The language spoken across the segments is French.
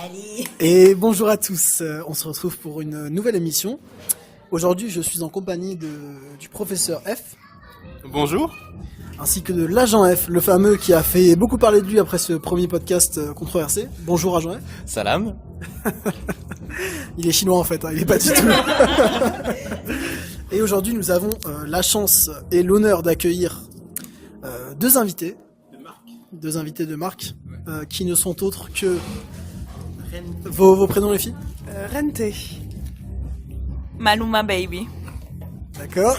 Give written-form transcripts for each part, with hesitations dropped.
Allez. Et bonjour à tous, on se retrouve pour une nouvelle émission. Aujourd'hui, je suis en compagnie du professeur F. Bonjour. Ainsi que de l'agent F, le fameux qui a fait beaucoup parler de lui après ce premier podcast controversé. Bonjour agent F. Salam. Il est chinois en fait, hein, il est pas du tout. Et aujourd'hui, nous avons la chance et l'honneur d'accueillir deux invités de marque, qui ne sont autres que vos prénoms les filles. Rente. Maluma Baby. D'accord.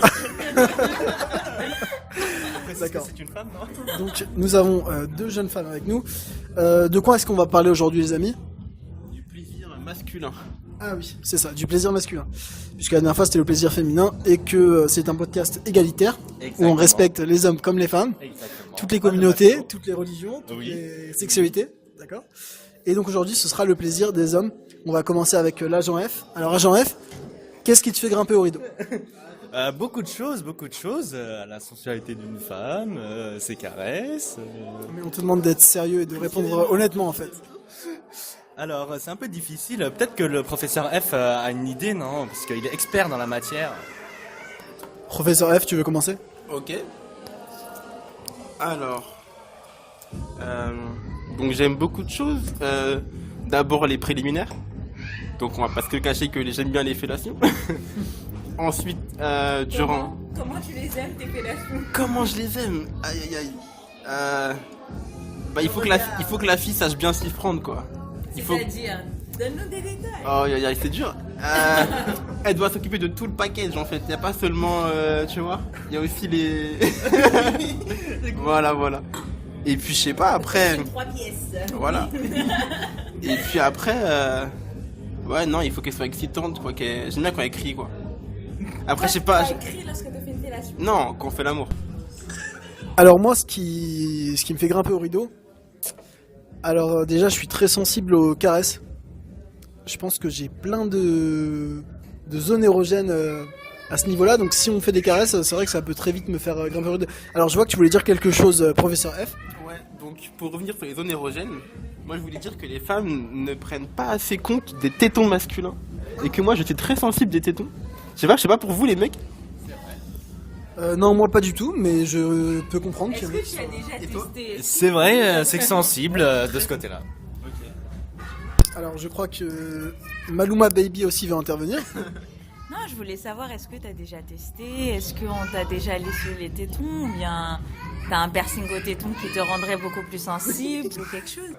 D'accord. C'est une femme, non? Donc nous avons deux jeunes femmes avec nous. De quoi est-ce qu'on va parler aujourd'hui les amis? Du plaisir masculin. Ah oui, c'est ça, du plaisir masculin. Puisque la dernière fois c'était le plaisir féminin et que c'est un podcast égalitaire où on respecte les hommes comme les femmes, toutes les communautés, toutes les religions, toutes les sexualités, d'accord? Et donc aujourd'hui ce sera le plaisir des hommes. On va commencer avec l'agent F. Alors agent F, qu'est-ce qui te fait grimper au rideau? Beaucoup de choses. La sensualité d'une femme, ses caresses. Mais on te demande d'être sérieux et de répondre honnêtement en fait. Alors, c'est un peu difficile. Peut-être que le professeur F a une idée, non? Parce qu'il est expert dans la matière. Professeur F, tu veux commencer? Ok. Alors, donc j'aime beaucoup de choses. D'abord les préliminaires. Donc on va pas se le cacher que j'aime bien les fellations. Ensuite, durant. Comment tu les aimes tes fellations? Comment je les aime? Aïe aïe aïe. Il faut que la fille sache bien s'y prendre quoi. C'est-à-dire, donne-nous des détails. Oh aïe aïe, c'est dur. Elle doit s'occuper de tout le package en fait. Il n'y a pas seulement, tu vois. Il y a aussi les. Voilà. Et puis je sais pas après. 3 pièces. Voilà. Et puis après, ouais non, il faut qu'elle soit excitante quoi. J'aime bien quand elle crie quoi. Après je sais pas. Tu as écrit lorsque tu fais une fellation? Non, quand on fait l'amour. Alors moi, ce qui me fait grimper au rideau, alors déjà, je suis très sensible aux caresses. Je pense que j'ai plein de zones érogènes à ce niveau-là. Donc si on fait des caresses, c'est vrai que ça peut très vite me faire grimper au rideau. Alors je vois que tu voulais dire quelque chose, professeur F. Ouais. Donc pour revenir sur les zones érogènes, moi je voulais dire que les femmes ne prennent pas assez compte des tétons masculins et que moi je suis très sensible des tétons. Je sais pas pour vous les mecs. Non, moi pas du tout, mais je peux comprendre. Est-ce que tu as déjà testé? C'est vrai, c'est sensible de ce côté-là. Alors je crois que Maluma Baby aussi va intervenir. Non, je voulais savoir, est-ce que tu as déjà testé? Est-ce qu'on t'a déjà laissé les tétons? Ou bien t'as un piercing au téton qui te rendrait beaucoup plus sensible ou quelque chose?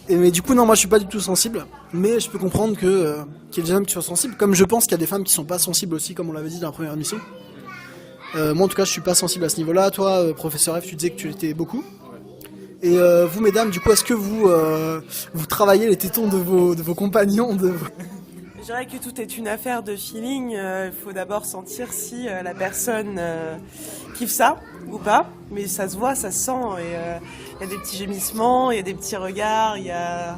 Mais du coup non, moi je suis pas du tout sensible, mais je peux comprendre qu'il y ait des hommes qui soient sensibles, comme je pense qu'il y a des femmes qui sont pas sensibles aussi, comme on l'avait dit dans la première émission. Moi en tout cas je suis pas sensible à ce niveau-là. Toi professeur F, tu disais que tu l'étais beaucoup. Et vous mesdames, du coup est-ce que vous travaillez les tétons de vos compagnons Je dirais que tout est une affaire de feeling. Il faut d'abord sentir si la personne kiffe ça ou pas. Mais ça se voit, ça se sent. Et il y a des petits gémissements, il y a des petits regards, il y a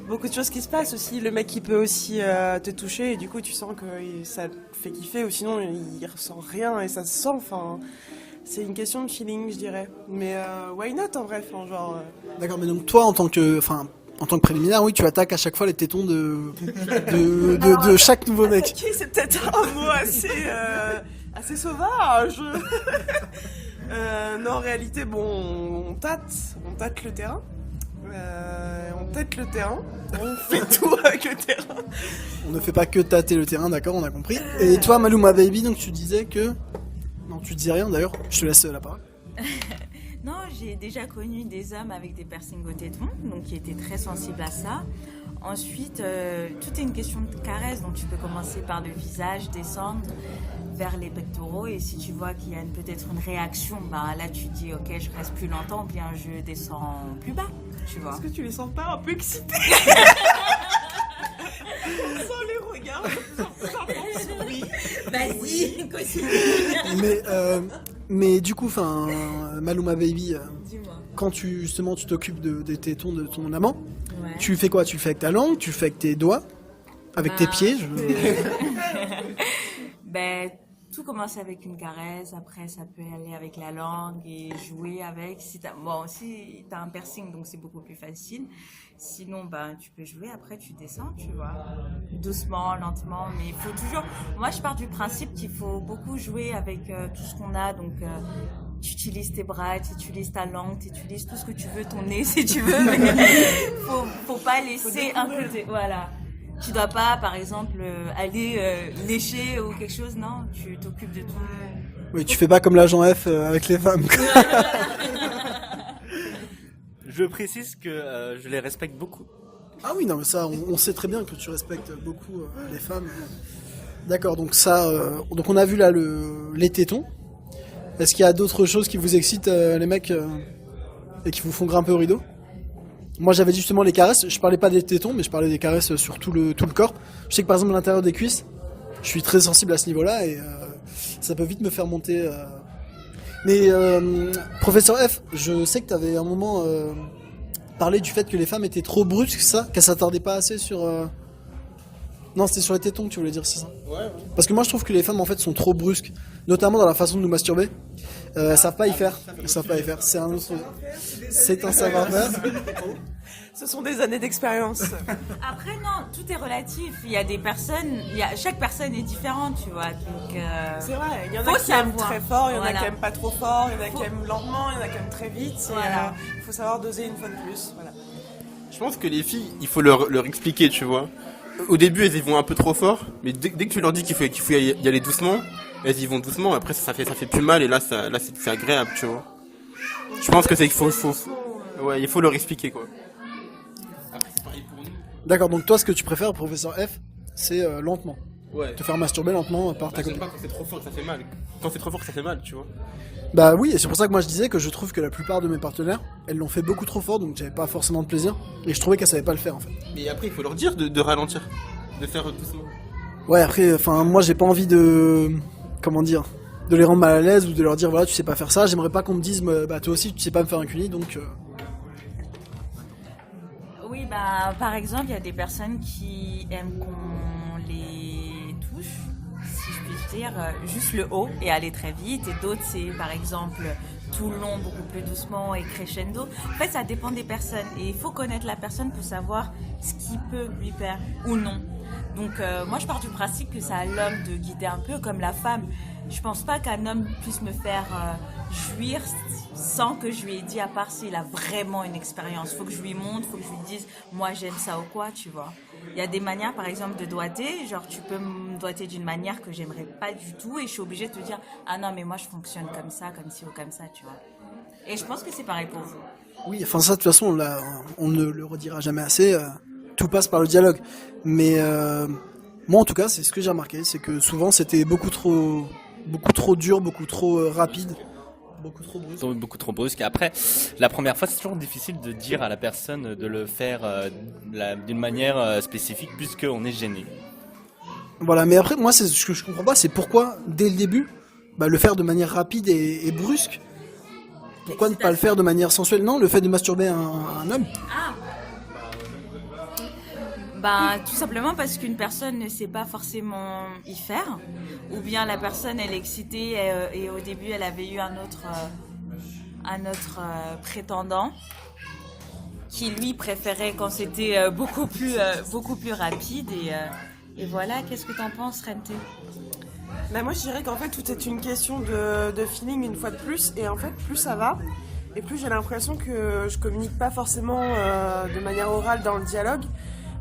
beaucoup de choses qui se passent aussi. Le mec, il peut aussi te toucher et du coup, tu sens que ça te fait kiffer ou sinon, il ressent rien et ça se sent. Enfin, c'est une question de feeling, je dirais. Mais why not en vrai, genre. D'accord, mais donc toi en tant que préliminaire, oui, tu attaques à chaque fois les tétons de chaque nouveau mec. Attaquer, c'est peut-être un mot assez sauvage. Non, en réalité, bon, on tâte le terrain. On fait tout avec le terrain. On ne fait pas que tâter le terrain, d'accord, on a compris. Et toi, Maluma Baby, donc tu disais que... Non, tu disais rien d'ailleurs, je te laisse la parole. Non, j'ai déjà connu des hommes avec des piercings au téton, donc qui étaient très sensibles à ça. Ensuite, tout est une question de caresse, donc tu peux commencer par le visage, descendre vers les pectoraux, et si tu vois qu'il y a peut-être une réaction, bah là tu dis ok, je reste plus longtemps, ou bien je descends plus bas, tu vois. Est-ce que tu les sens pas un peu excités? Sans les regards. Oui. Vas-y, continue. Mais du coup, Maluma Baby, Dis-moi. quand tu t'occupes des tétons de ton amant, Ouais. tu fais quoi? Tu le fais avec ta langue? Tu le fais avec tes doigts? Avec tes pieds? Ben, tout commence avec une caresse, après ça peut aller avec la langue et jouer avec. Si t'as un piercing, donc c'est beaucoup plus facile. Sinon, ben, tu peux jouer, après tu descends, tu vois. Doucement, lentement, mais il faut toujours... Moi, je pars du principe qu'il faut beaucoup jouer avec tout ce qu'on a, donc... tu utilises tes bras, tu utilises ta langue, tu utilises tout ce que tu veux, ton nez si tu veux, mais faut pas laisser un côté, voilà. Tu dois pas, par exemple, aller lécher ou quelque chose, non, tu t'occupes de tout. Oui, tu fais pas comme l'agent F avec les femmes. Je précise que je les respecte beaucoup. Ah oui, non, mais ça, on sait très bien que tu respectes beaucoup les femmes. D'accord, donc ça, donc on a vu là les tétons. Est-ce qu'il y a d'autres choses qui vous excitent, les mecs, et qui vous font grimper au rideau? Moi, j'avais dit justement les caresses. Je parlais pas des tétons, mais je parlais des caresses sur tout le corps. Je sais que par exemple, à l'intérieur des cuisses, je suis très sensible à ce niveau-là et ça peut vite me faire monter. Mais professeur F, je sais que tu avais un moment parlé du fait que les femmes étaient trop brusques, ça, qu'elles s'attardaient pas assez sur. Non, c'était sur les tétons que tu voulais dire, c'est ça? Ouais. Parce que moi, je trouve que les femmes en fait sont trop brusques, notamment dans la façon de nous masturber. Elles savent pas y faire. Elles savent pas y faire. C'est un savoir-faire. Ce sont des années d'expérience. Après, non, tout est relatif. Il y a des personnes, chaque personne est différente, tu vois. Donc, c'est vrai, il y en faut a qui aiment savoir. très fort, il y en Voilà. a qui aiment pas trop fort, il y en a qui aiment lentement, il y en a qui aiment très vite. Voilà. Faut savoir doser une fois de plus. Voilà. Je pense que les filles, il faut leur expliquer, tu vois. Au début, elles y vont un peu trop fort, mais dès que tu leur dis qu'il faut y aller doucement, elles y vont doucement. Après, ça fait plus mal et là, c'est agréable, tu vois. Je pense que il faut leur expliquer, quoi. Après, c'est pareil pour nous. D'accord, donc toi, ce que tu préfères, professeur F, c'est lentement. Ouais. Te faire masturber lentement par ta J'aime copine. pas quand c'est trop fort que ça fait mal. Quand c'est trop fort que ça fait mal, tu vois. Bah oui, et c'est pour ça que moi je disais que je trouve que la plupart de mes partenaires, elles l'ont fait beaucoup trop fort, donc j'avais pas forcément de plaisir. Et je trouvais qu'elles savaient pas le faire en fait. Mais après, il faut leur dire de ralentir, de faire doucement. Ouais, après, enfin, moi j'ai pas envie de. Comment dire? De les rendre mal à l'aise ou de leur dire voilà, tu sais pas faire ça. J'aimerais pas qu'on me dise bah toi aussi tu sais pas me faire un cuni, donc. oui, bah, par exemple, il y a des personnes qui aiment qu'on les touche, si je puis dire, juste le haut et aller très vite. Et d'autres, c'est par exemple tout le long, beaucoup plus doucement et crescendo. En fait, ça dépend des personnes. Et il faut connaître la personne pour savoir ce qui peut lui plaire ou non. Donc, moi, je pars du principe que c'est à l'homme de guider un peu comme la femme. Je pense pas qu'un homme puisse me faire jouir sans que je lui ai dit, à part s'il a vraiment une expérience. Faut que je lui montre, faut que je lui dise, moi j'aime ça ou quoi, tu vois. Il y a des manières, par exemple, de doigter. Genre, tu peux me doigter d'une manière que j'aimerais pas du tout et je suis obligée de te dire, ah non, mais moi je fonctionne comme ça, comme ci ou comme ça, tu vois. Et je pense que c'est pareil pour vous. Oui, enfin ça de toute façon on ne le redira jamais assez. Tout passe par le dialogue. Mais moi en tout cas, c'est ce que j'ai remarqué, c'est que souvent c'était beaucoup trop dur, beaucoup trop rapide, beaucoup trop brusque. Beaucoup trop brusque. Après, la première fois, c'est toujours difficile de dire à la personne de le faire d'une manière spécifique puisqu'on est gêné. Voilà, mais après moi c'est ce que je comprends pas, c'est pourquoi dès le début, le faire de manière rapide et brusque. Pourquoi ne pas le faire de manière sensuelle? Non, le fait de masturber un homme. Ben, tout simplement parce qu'une personne ne sait pas forcément y faire, ou bien la personne elle est excitée et au début elle avait eu un autre prétendant qui lui préférait quand c'était beaucoup plus rapide et voilà. Qu'est-ce que t'en penses, Rente? Bah moi je dirais qu'en fait tout est une question de feeling une fois de plus, et en fait plus ça va et plus j'ai l'impression que je communique pas forcément de manière orale dans le dialogue,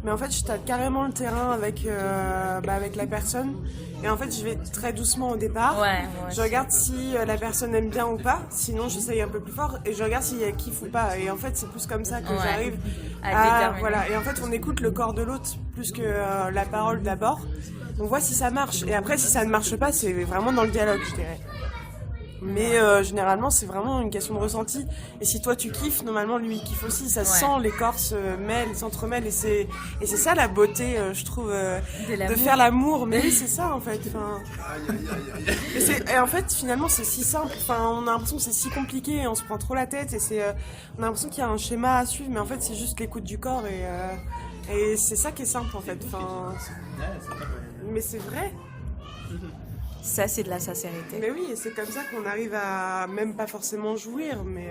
mais en fait je tâte carrément le terrain avec la personne, et en fait je vais très doucement au départ. Je regarde si la personne aime bien ou pas, sinon j'essaye un peu plus fort et je regarde si elle kiffe ou pas, et en fait c'est plus comme ça que j'arrive à voilà. Et en fait on écoute le corps de l'autre plus que la parole d'abord. On voit si ça marche, et après si ça ne marche pas, c'est vraiment dans le dialogue, je dirais. Mais généralement c'est vraiment une question de ressenti, et si toi tu kiffes, normalement lui il kiffe aussi, ça se sent, les corps se mêlent, s'entremêlent, et c'est ça la beauté, je trouve, de faire l'amour. Mais oui, c'est ça en fait, et en fait finalement c'est si simple, on a l'impression que c'est si compliqué et on se prend trop la tête, et on a l'impression qu'il y a un schéma à suivre, mais en fait c'est juste l'écoute du corps, et c'est ça qui est simple en fait, mais c'est vrai. Ça, c'est de la sincérité. Mais oui, et c'est comme ça qu'on arrive à même pas forcément jouir, mais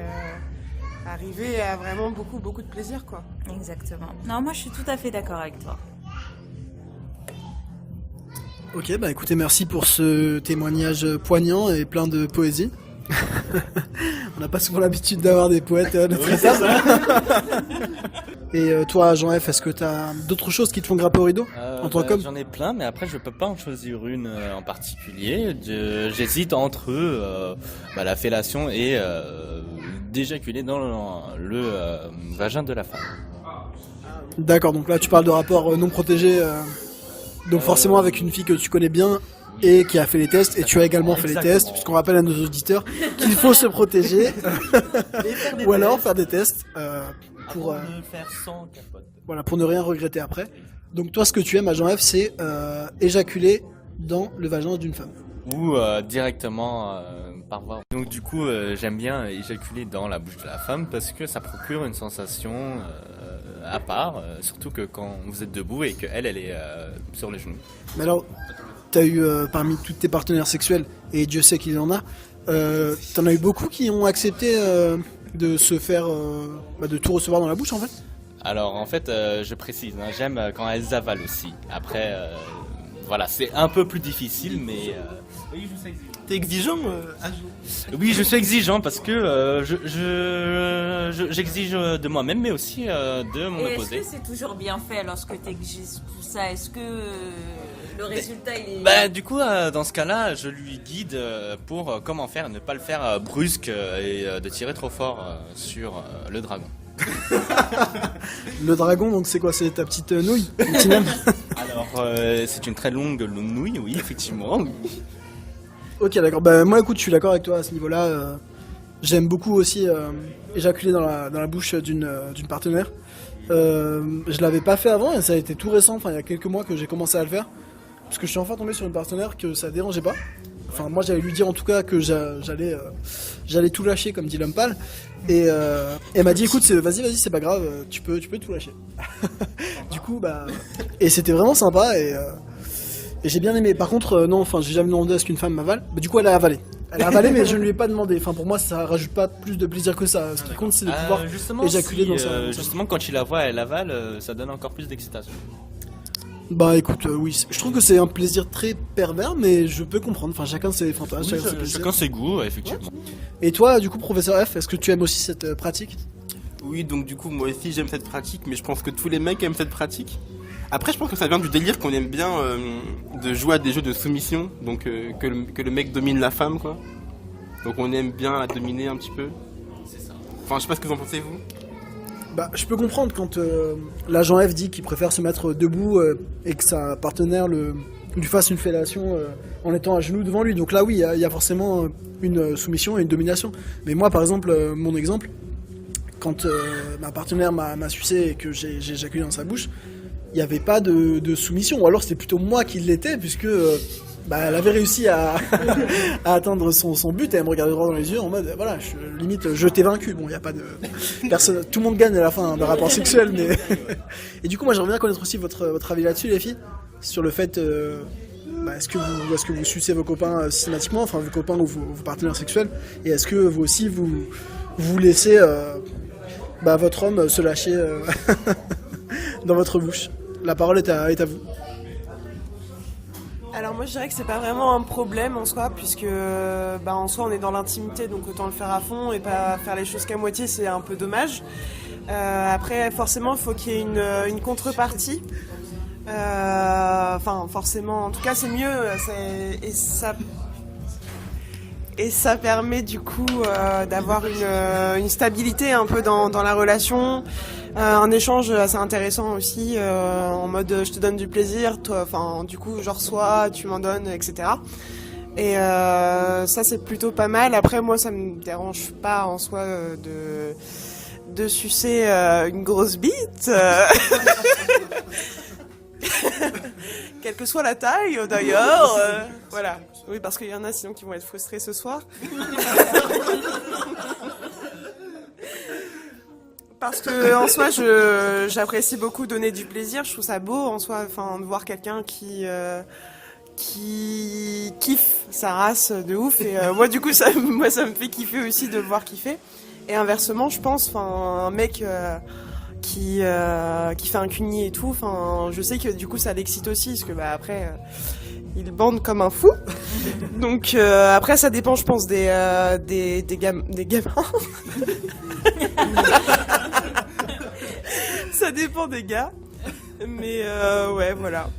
arriver à vraiment beaucoup de plaisir, quoi. Exactement. Non, moi, je suis tout à fait d'accord avec toi. Ok, bah écoutez, merci pour ce témoignage poignant et plein de poésie. On n'a pas souvent l'habitude d'avoir des poètes de notre table. Et toi, Jean-F, est-ce que tu as d'autres choses qui te font grimper au rideau en tant qu'homme? J'en ai plein, mais après je peux pas en choisir une en particulier. J'hésite entre la fellation et d'éjaculer dans le vagin de la femme. D'accord, donc là tu parles de rapport non protégé, donc forcément avec une fille que tu connais bien et qui a fait les tests, et tu as également fait les tests, puisqu'on rappelle à nos auditeurs qu'il faut se protéger, ou alors faire des tests pour le faire sans capote. Voilà, pour ne rien regretter après. Donc toi, ce que tu aimes à Jean-F, c'est éjaculer dans le vagin d'une femme. Ou directement par voie. Donc du coup, j'aime bien éjaculer dans la bouche de la femme parce que ça procure une sensation à part, surtout que quand vous êtes debout et qu'elle est sur les genoux. Mais alors, t'as eu parmi tous tes partenaires sexuels, et Dieu sait qu'il y en a, t'en as eu beaucoup qui ont accepté de se faire, de tout recevoir dans la bouche en fait? Alors en fait, je précise, hein, j'aime quand elles avalent aussi. Après, voilà, c'est un peu plus difficile, mais oui, je suis exigeant. T'es exigeant Oui, je suis exigeant parce que j'exige de moi-même, mais aussi de mon Et opposé. est-ce que c'est toujours bien fait lorsque tu exiges tout ça? Est-ce que le résultat il est... Bah, du coup, dans ce cas-là, je lui guide pour comment faire, ne pas le faire brusque et de tirer trop fort sur le dragon. Le dragon, donc c'est quoi? C'est ta petite nouille, ton petit nem? Alors, c'est une très longue nouille, oui, effectivement. Ok, d'accord. Bah, moi, écoute, je suis d'accord avec toi à ce niveau-là. J'aime beaucoup aussi éjaculer dans la bouche d'une partenaire. Je l'avais pas fait avant et ça a été tout récent, enfin il y a quelques mois que j'ai commencé à le faire. Parce que je suis enfin tombé sur une partenaire que ça dérangeait pas. Enfin, moi j'allais lui dire en tout cas que j'allais tout lâcher, comme dit l'homme pâle. Et elle m'a dit écoute, vas-y, c'est pas grave, tu peux tout lâcher. Du coup, bah. Et c'était vraiment sympa et j'ai bien aimé. Par contre, non, enfin, j'ai jamais demandé à ce qu'une femme m'avale. Bah, du coup, elle a avalé. Elle a avalé, mais je ne lui ai pas demandé. Enfin, pour moi, ça rajoute pas plus de plaisir que ça. Ce qui compte, c'est de pouvoir justement, éjaculer dans sa. Justement, quand il la voit, elle avale, ça donne encore plus d'excitation. Bah écoute, oui, je trouve que c'est un plaisir très pervers, mais je peux comprendre. Enfin, chacun ses fantasmes, Chacun ses goûts, effectivement. Et toi, du coup, professeur F, est-ce que tu aimes aussi cette pratique? Oui, donc du coup, moi aussi j'aime cette pratique, mais je pense que tous les mecs aiment cette pratique. Après, je pense que ça vient du délire qu'on aime bien de jouer à des jeux de soumission, donc que le mec domine la femme, quoi. Donc on aime bien la dominer un petit peu. C'est ça. Enfin, je sais pas ce que vous en pensez, vous. Bah, je peux comprendre quand l'agent F dit qu'il préfère se mettre debout et que sa partenaire lui fasse une fellation en étant à genoux devant lui. Donc là, oui, il y a forcément une soumission et une domination. Mais moi, par exemple, mon exemple, quand ma partenaire m'a sucé et que j'ai éjaculé dans sa bouche, il n'y avait pas de soumission. Ou alors c'était plutôt moi qui l'étais, puisque elle avait réussi à atteindre son but et elle me regardait droit dans les yeux en mode voilà, limite je t'ai vaincu. Bon, il y a pas de personne, tout le monde gagne à la fin d'un rapport sexuel, mais et du coup moi j'aimerais bien connaître aussi votre avis là-dessus, les filles, sur le fait est-ce que vous sucez vos copains systématiquement, enfin vos copains ou vos partenaires sexuels, et est-ce que vous aussi vous laissez votre homme se lâcher dans votre bouche? La parole est à vous. Alors moi je dirais que c'est pas vraiment un problème en soi, puisque en soi on est dans l'intimité, donc autant le faire à fond et pas faire les choses qu'à moitié, c'est un peu dommage. Après forcément il faut qu'il y ait une contrepartie. Enfin forcément, en tout cas c'est mieux, et ça permet du coup d'avoir une stabilité un peu dans la relation. Un échange assez intéressant aussi, en mode je te donne du plaisir, toi, enfin du coup je reçois, tu m'en donnes, etc. Et ça c'est plutôt pas mal. Après moi ça me dérange pas en soi de sucer une grosse bite, quelle que soit la taille d'ailleurs. Voilà. Oui, parce qu'il y en a sinon qui vont être frustrés ce soir. Parce que en soi, j'apprécie beaucoup donner du plaisir. Je trouve ça beau en soi, enfin, de voir quelqu'un qui qui kiffe sa race de ouf. Et moi, du coup, ça me fait kiffer aussi de le voir kiffer. Et inversement, je pense, un mec qui fait un cuni et tout, je sais que du coup, ça l'excite aussi, parce que après, il bande comme un fou. Donc après, ça dépend, je pense, des gamins. Ça dépend des gars. Mais ouais, voilà.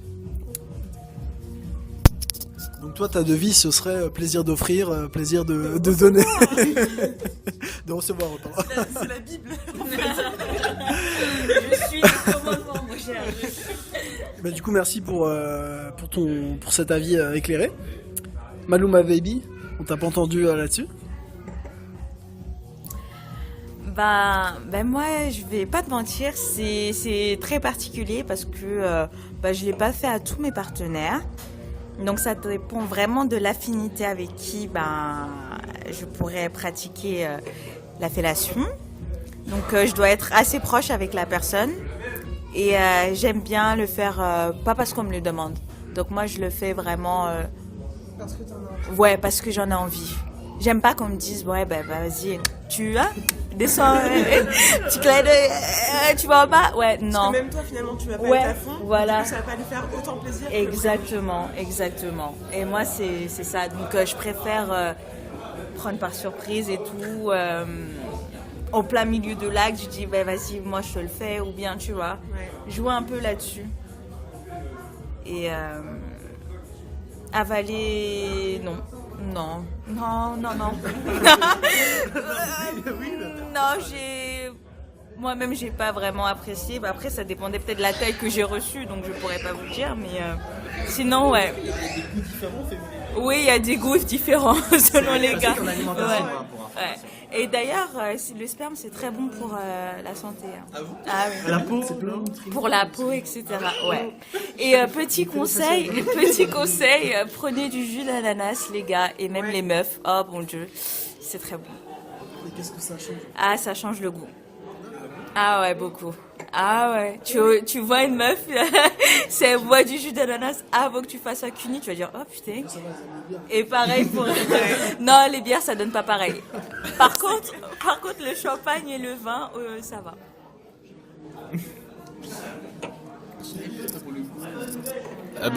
Donc toi, ta devise, ce serait plaisir d'offrir, plaisir de donner, de recevoir autant. C'est la Bible. Je suis le commandement, mon cher. Bah, du coup, merci pour cet avis éclairé. Maluma Baby, on t'a pas entendu là-dessus? Ben moi, je vais pas te mentir, c'est très particulier parce que je l'ai pas fait à tous mes partenaires. Donc ça dépend vraiment de l'affinité avec qui je pourrais pratiquer la fellation. Donc je dois être assez proche avec la personne et j'aime bien le faire pas parce qu'on me le demande. Donc moi je le fais vraiment Parce que t'en as envie. ouais, parce que j'en ai envie. J'aime pas qu'on me dise ouais vas-y, tu descends petit clin d'œil, tu vas en bas. Ouais, non. Parce que même toi, finalement, tu vas pas Ouais, être à fond. voilà. Du coup, ça va pas lui faire autant plaisir. que Exactement. Et moi, c'est ça. Donc, je préfère prendre par surprise et tout. Au plein milieu de l'acte, je dis, vas-y, moi, je te le fais. Ou bien, tu vois, jouer un peu là-dessus. Et avaler, non. Non. Non, moi-même, j'ai pas vraiment apprécié. Après, ça dépendait peut-être de la taille que j'ai reçue, donc je pourrais pas vous dire. Mais sinon, ouais. Oui, il y a des goûts différents selon les gars. Ouais. Et d'ailleurs, le sperme, c'est très bon pour la santé. Ah bon? Ah oui. La peau, Pour la peau, etc. Ouais. Et petit conseil, prenez du jus d'ananas, les gars, et même les meufs. Oh mon Dieu, c'est très bon. Et qu'est-ce que ça change? Ah, ça change le goût. Ah ouais, beaucoup. Ah ouais. Tu vois une meuf, si elle boit du jus d'ananas avant que tu fasses un cuni, tu vas dire, oh putain. Et pareil pour... Non, les bières, ça donne pas pareil. Par contre, le champagne et le vin, ça va.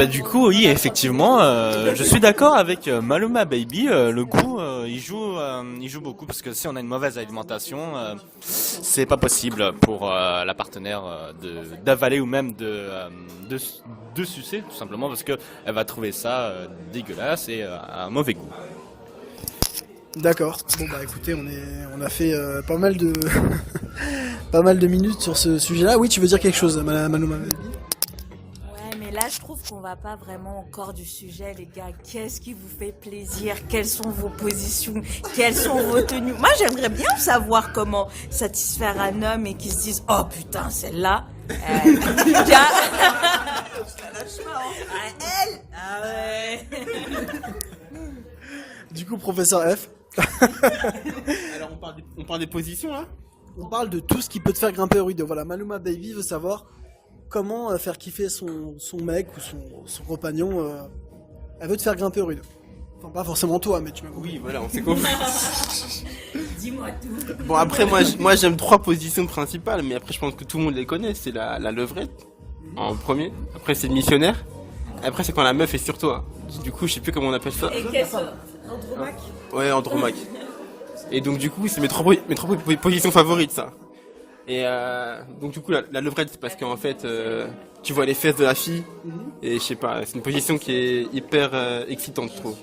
Du coup, oui, effectivement, je suis d'accord avec Maluma Baby. Le goût, il joue beaucoup parce que si on a une mauvaise alimentation, c'est pas possible pour la partenaire d'avaler ou même de sucer, tout simplement parce que elle va trouver ça dégueulasse et un mauvais goût. D'accord. Bon écoutez, on a fait pas mal de pas mal de minutes sur ce sujet-là. Oui, tu veux dire quelque chose, Maluma Baby? Mais là, je trouve qu'on va pas vraiment au corps du sujet, les gars. Qu'est-ce qui vous fait plaisir? Quelles sont vos positions? Quelles sont vos tenues? Moi, j'aimerais bien savoir comment satisfaire un homme et qu'il se dise, oh putain, celle-là, elle. Ah ouais. Du coup, professeur F. Alors on parle des positions là. On parle de tout ce qui peut te faire grimper au rideau. Voilà, Maluma Baby veut savoir comment faire kiffer son mec ou son compagnon. Elle veut te faire grimper au rideau. Enfin, pas forcément toi, mais tu m'as compris. Oui, voilà, on s'est compris. Dis-moi tout. Bon, après, moi j'aime 3 positions principales, mais après, je pense que tout le monde les connaît. C'est la levrette, en premier. Après, c'est le missionnaire. Après, c'est quand la meuf est sur toi. Du coup, je sais plus comment on appelle ça. Et qu'est-ce que... Andromaque. Ouais, Andromaque. Et donc, du coup, c'est mes trois positions favorites, ça. Et donc, du coup, la levrette, c'est parce qu'en fait, tu vois les fesses de la fille. Et je sais pas, c'est une position qui est hyper excitante, je trouve.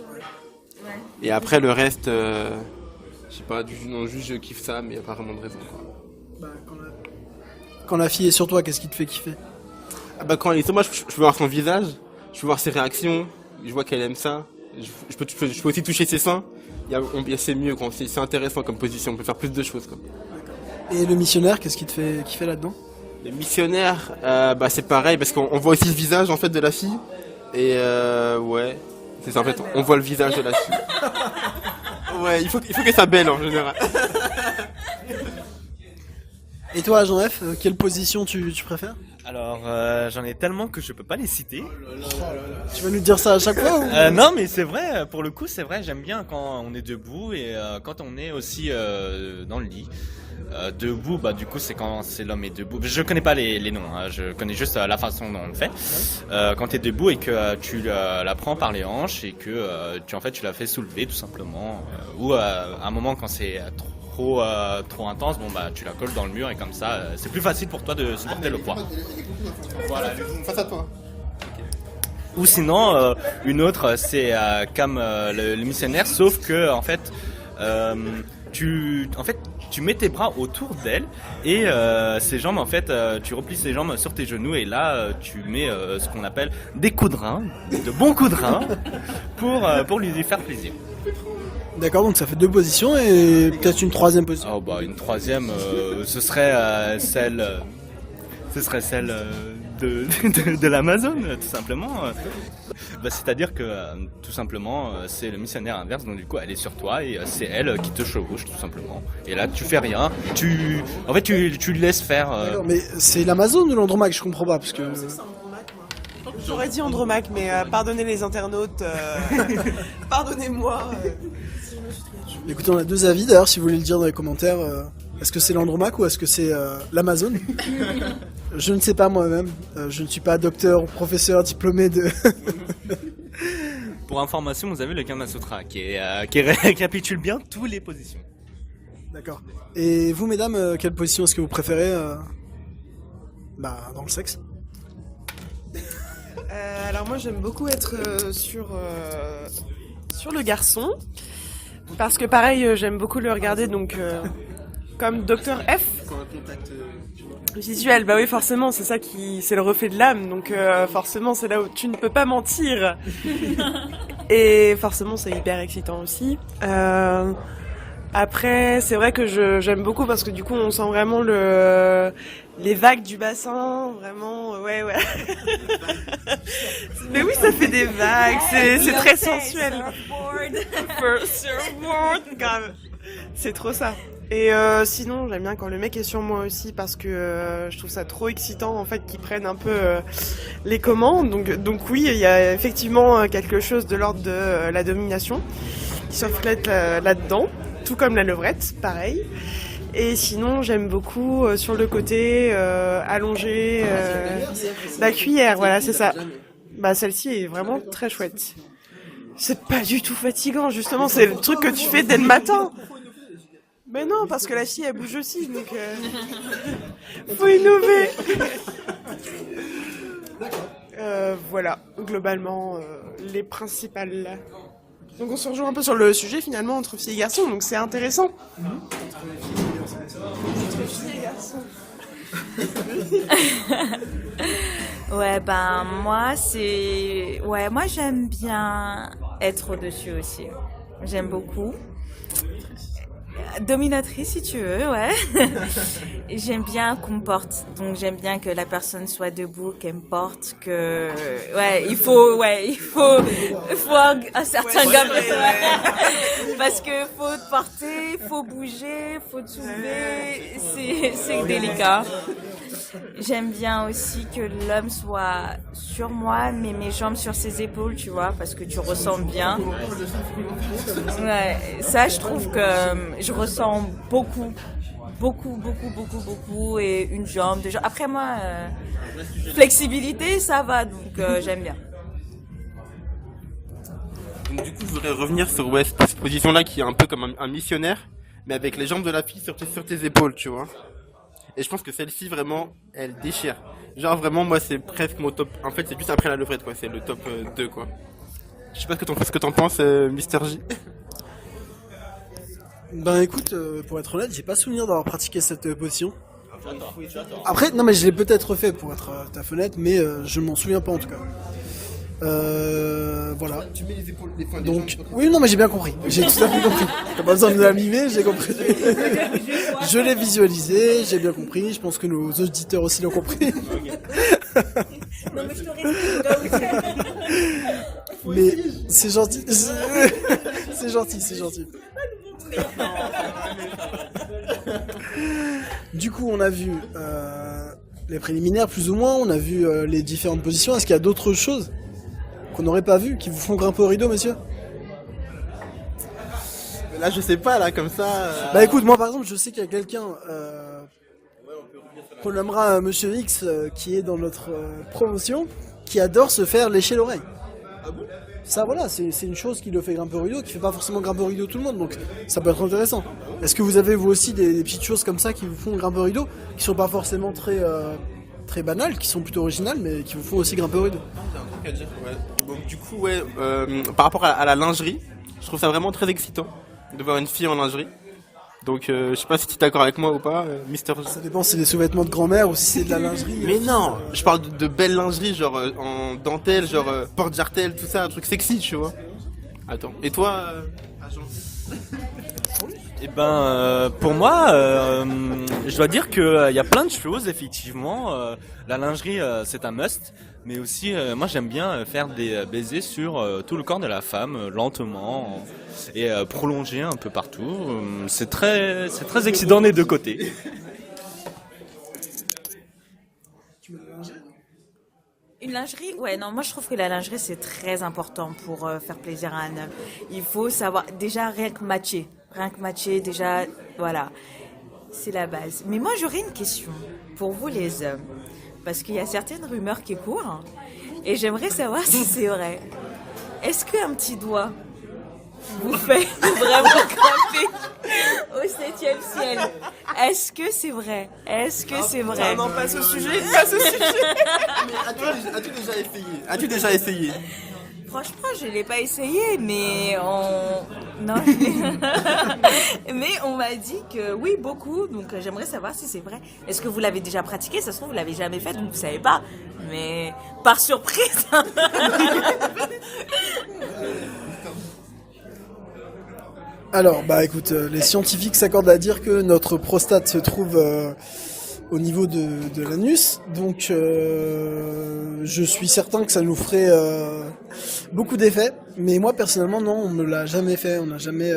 Et après, le reste, je sais pas, juste je kiffe ça, mais il n'y a pas vraiment de raison, quoi. Quand la fille est sur toi, qu'est-ce qui te fait kiffer? Quand elle est sur moi, je peux voir son visage, je peux voir ses réactions, je vois qu'elle aime ça. Je peux aussi toucher ses seins. C'est mieux, quoi. C'est intéressant comme position, on peut faire plus de choses, quoi. Et le missionnaire, qu'est-ce qui te fait kiffer là-dedans? Le missionnaire, c'est pareil, parce qu'on voit aussi le visage, en fait, de la fille. Et ouais, c'est ça, en fait, on voit le visage de la fille. Ouais, il faut qu'elle soit belle, en général. Et toi, Jean-F, quelle position tu préfères? Alors, j'en ai tellement que je peux pas les citer. Tu vas nous dire ça à chaque fois ou... Non, mais c'est vrai, pour le coup, c'est vrai, j'aime bien quand on est debout et quand on est aussi dans le lit. Debout, bah du coup, c'est quand c'est l'homme est debout. Je connais pas les noms, hein, je connais juste la façon dont on le fait. Quand tu es debout et que tu la prends par les hanches et que tu la fais soulever tout simplement. Ou à un moment quand c'est trop intense, bon bah tu la colles dans le mur et comme ça, c'est plus facile pour toi de supporter le poids. Voilà, face à toi. Ou sinon, une autre, c'est comme le missionnaire, sauf que en fait, tu mets tes bras autour d'elle et ses jambes, en fait, tu replies ses jambes sur tes genoux et là, tu mets ce qu'on appelle des coups de rein, de bons coups de rein, pour lui faire plaisir. D'accord, donc ça fait 2 positions et peut-être une 3e position. Oh bah une troisième, ce serait celle de l'Amazon, tout simplement. Bah, c'est-à-dire que tout simplement c'est le missionnaire inverse, donc du coup elle est sur toi et c'est elle qui te chevauche tout simplement. Et là tu fais rien, tu le laisses faire. D'accord, mais c'est l'Amazon ou l'Andromaque, je comprends pas parce que... J'aurais dit Andromaque, mais pardonnez les internautes, pardonnez-moi. Écoutez, on a 2 avis d'ailleurs, si vous voulez le dire dans les commentaires. Est-ce que c'est l'Andromaque ou est-ce que c'est l'Amazon? Je ne sais pas moi-même. Je ne suis pas docteur ou professeur diplômé de... Pour information, vous avez le Kama Sutra qui récapitule bien toutes les positions. D'accord. Et vous, mesdames, quelle position est-ce que vous préférez dans le sexe? Alors moi j'aime beaucoup être sur le garçon parce que pareil j'aime beaucoup le regarder donc comme Dr F visuel, bah oui forcément c'est ça c'est le reflet de l'âme donc forcément c'est là où tu ne peux pas mentir et forcément c'est hyper excitant aussi. Après c'est vrai que j'aime beaucoup parce que du coup on sent vraiment les vagues du bassin, vraiment, ouais. Mais oui, ça fait des vagues, c'est très sensuel. Surfboard, grave. C'est trop ça. Et sinon, j'aime bien quand le mec est sur moi aussi parce que je trouve ça trop excitant en fait qu'ils prennent un peu les commandes. Donc oui, il y a effectivement quelque chose de l'ordre de la domination qui se reflète là-dedans, tout comme la levrette, pareil. Et sinon, j'aime beaucoup sur le côté allongé la cuillère, voilà, c'est ça. Bah celle-ci est vraiment très chouette. C'est pas du tout fatigant, justement, c'est le truc que tu fais dès le matin. Mais non, parce que la fille elle bouge aussi, donc faut innover. Voilà, globalement les principales. Donc on se rejoint un peu sur le sujet finalement entre filles et garçons, donc c'est intéressant. Ouais, moi j'aime bien être au-dessus aussi. J'aime beaucoup. Dominatrice si tu veux, ouais. J'aime bien qu'on me porte, donc j'aime bien que la personne soit debout, qu'elle me porte, que il faut un certain gabarit, parce que faut te porter, faut bouger, faut te soulever, c'est délicat. J'aime bien aussi que l'homme soit sur moi, mais mes jambes sur ses épaules, tu vois, parce que tu ressens bien. Ouais, ça, je trouve que je ressens beaucoup, et une jambe, 2 jambes. Après moi, flexibilité, ça va, donc j'aime bien. Donc du coup, je voudrais revenir sur cette position-là qui est un peu comme un missionnaire, mais avec les jambes de la fille sur tes épaules, tu vois. Et je pense que celle-ci, vraiment, elle déchire. Genre, vraiment, moi, c'est presque mon top. En fait, c'est juste après la levrette, quoi. C'est le top 2, quoi. Je sais pas ce que t'en penses, Mister J. Ben écoute, pour être honnête, j'ai pas souvenir d'avoir pratiqué cette position. Après, non mais je l'ai peut-être fait pour être tout à fait honnête, mais je m'en souviens pas en tout cas. Voilà. Tu mets les épaules, les poings des Donc, jambes. oui, non mais j'ai bien compris. J'ai tout à fait compris. T'as pas besoin de la mimer, j'ai compris. Je l'ai visualisé, j'ai bien compris. Je pense que nos auditeurs aussi l'ont compris. Non mais je te respecte. Mais c'est gentil. C'est gentil. Du coup, on a vu les préliminaires plus ou moins, on a vu les différentes positions. Est-ce qu'il y a d'autres choses qu'on n'aurait pas vues, qui vous font grimper au rideau, messieurs? Là, je sais pas, là, comme ça. Bah écoute, moi par exemple, je sais qu'il y a quelqu'un qu'on nommera Monsieur X qui est dans notre promotion, qui adore se faire lécher l'oreille. Ah bon? Ça voilà, c'est une chose qui le fait grimper au rideau, qui fait pas forcément grimper au rideau tout le monde, donc ça peut être intéressant. Est-ce que vous avez vous aussi des petites choses comme ça qui vous font grimper au rideau, qui sont pas forcément très banales, qui sont plutôt originales, mais qui vous font aussi grimper au rideau? J'ai un truc à dire, ouais. Donc, du coup, ouais, par rapport à la lingerie, je trouve ça vraiment très excitant de voir une fille en lingerie. Donc, je sais pas si tu es d'accord avec moi ou pas, Mister. Ça dépend si c'est des sous-vêtements de grand-mère ou si c'est de la lingerie. Mais non, je parle de belle lingerie, genre en dentelle, genre porte-jartel, tout ça, un truc sexy, tu vois. Attends, et toi, agent? Eh ben, pour moi, je dois dire que il y a plein de choses, effectivement. La lingerie, c'est un must. Mais aussi, moi, j'aime bien faire des baisers sur tout le corps de la femme, lentement, et prolonger un peu partout. C'est très excitant des deux côtés. Une lingerie, ouais, non, moi je trouve que la lingerie c'est très important pour faire plaisir à un homme. Il faut savoir, déjà rien que matcher, déjà, voilà, c'est la base. Mais moi j'aurais une question pour vous les hommes, parce qu'il y a certaines rumeurs qui courent, et j'aimerais savoir si c'est vrai. Est-ce qu'un petit doigt vous fait vraiment grimper au 7e ciel? Est-ce que c'est vrai? Est-ce que c'est vrai? Non, passe au sujet, passe au sujet. As-tu déjà essayé? As-tu déjà essayé? Franchement, je l'ai pas essayé, mais non, mais on m'a dit que oui, beaucoup. Donc j'aimerais savoir si c'est vrai. Est-ce que vous l'avez déjà pratiqué? Ça se trouve vous l'avez jamais fait, donc vous savez pas. Mais par surprise. Alors, bah écoute, les scientifiques s'accordent à dire que notre prostate se trouve au niveau de l'anus, donc je suis certain que ça nous ferait beaucoup d'effets, mais moi personnellement non, on me l'a jamais fait, on n'a jamais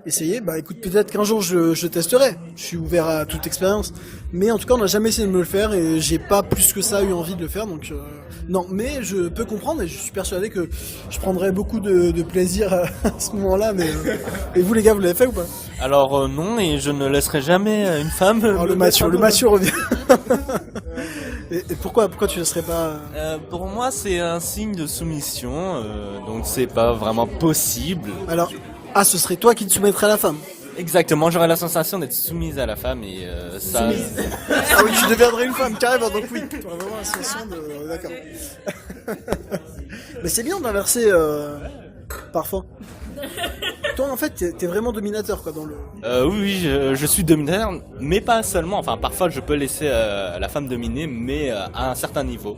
essayé. Bah écoute, peut-être qu'un jour je testerai, je suis ouvert à toute expérience, mais en tout cas on n'a jamais essayé de me le faire et j'ai pas plus que ça eu envie de le faire, donc non, mais je peux comprendre et je suis persuadé que je prendrais beaucoup de plaisir à ce moment-là, mais et vous les gars, vous l'avez fait ou pas? Alors non, et je ne laisserai jamais une femme... Alors, le macho revient. et pourquoi tu ne serais pas... Pour moi, c'est un signe de soumission, donc c'est pas vraiment possible. Alors, ce serait toi qui te soumettrais à la femme? Exactement, j'aurais la sensation d'être soumise à la femme et ça... Ah oui, tu deviendrais une femme, carrément, donc oui. Tu aurais vraiment la sensation de... D'accord. Mais c'est bien d'inverser parfois. Toi, en fait, t'es vraiment dominateur, quoi, dans le... Oui, je suis dominateur, mais pas seulement. Enfin, parfois, je peux laisser la femme dominer, mais à un certain niveau.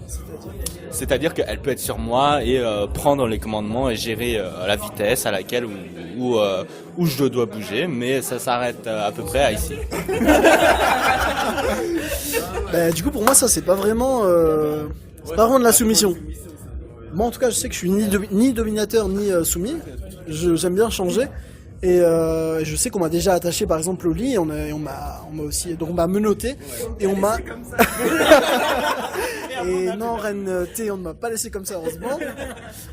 C'est-à-dire qu'elle peut être sur moi et prendre les commandements et gérer la vitesse à laquelle où je dois bouger, mais ça s'arrête à peu près à ici. Bah, du coup, pour moi, ça, c'est pas vraiment de la soumission. Moi, en tout cas, je sais que je suis ni dominateur ni soumis. J'aime bien changer. Et je sais qu'on m'a déjà attaché, par exemple, au lit. Et on m'a aussi, donc on m'a menotté et on m'a. Et non, Reine T, on ne m'a pas laissé comme ça, heureusement.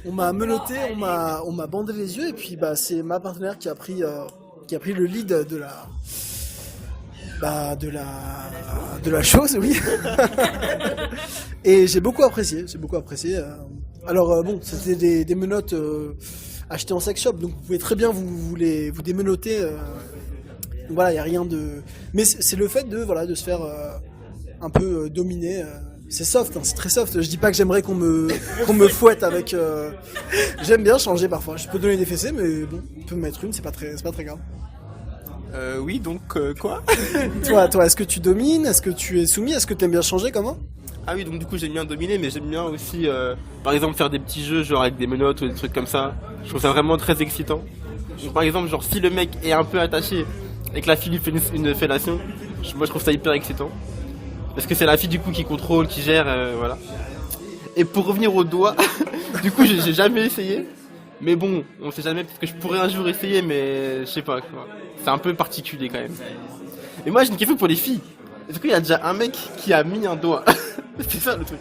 On m'a menotté, on m'a bandé les yeux, et puis bah c'est ma partenaire qui a pris le lead de la chose, oui. Et j'ai beaucoup apprécié. Alors bon, c'était des menottes achetées en sex shop, donc vous pouvez très bien vous démenoter. Donc voilà, il y a rien de. Mais c'est le fait de se faire un peu dominer. C'est soft, hein, c'est très soft. Je dis pas que j'aimerais qu'on me fouette avec. J'aime bien changer parfois. Je peux donner des fessées, mais bon, on peut me mettre une, c'est pas très grave. Oui, donc quoi? Toi, est-ce que tu domines? Est-ce que tu es soumis? Est-ce que tu aimes bien changer? Comment? Ah oui, donc du coup j'aime bien dominer, mais j'aime bien aussi, par exemple, faire des petits jeux genre avec des menottes ou des trucs comme ça. Je trouve ça vraiment très excitant. Donc, par exemple, genre si le mec est un peu attaché et que la fille lui fait une fellation, moi je trouve ça hyper excitant. Parce que c'est la fille du coup qui contrôle, qui gère, voilà. Et pour revenir au doigt, du coup j'ai jamais essayé. Mais bon, on sait jamais, peut-être que je pourrais un jour essayer, mais je sais pas quoi. C'est un peu particulier quand même. Et moi, j'ai une question pour les filles. Est-ce qu'il y a déjà un mec qui a mis un doigt? C'est ça le truc.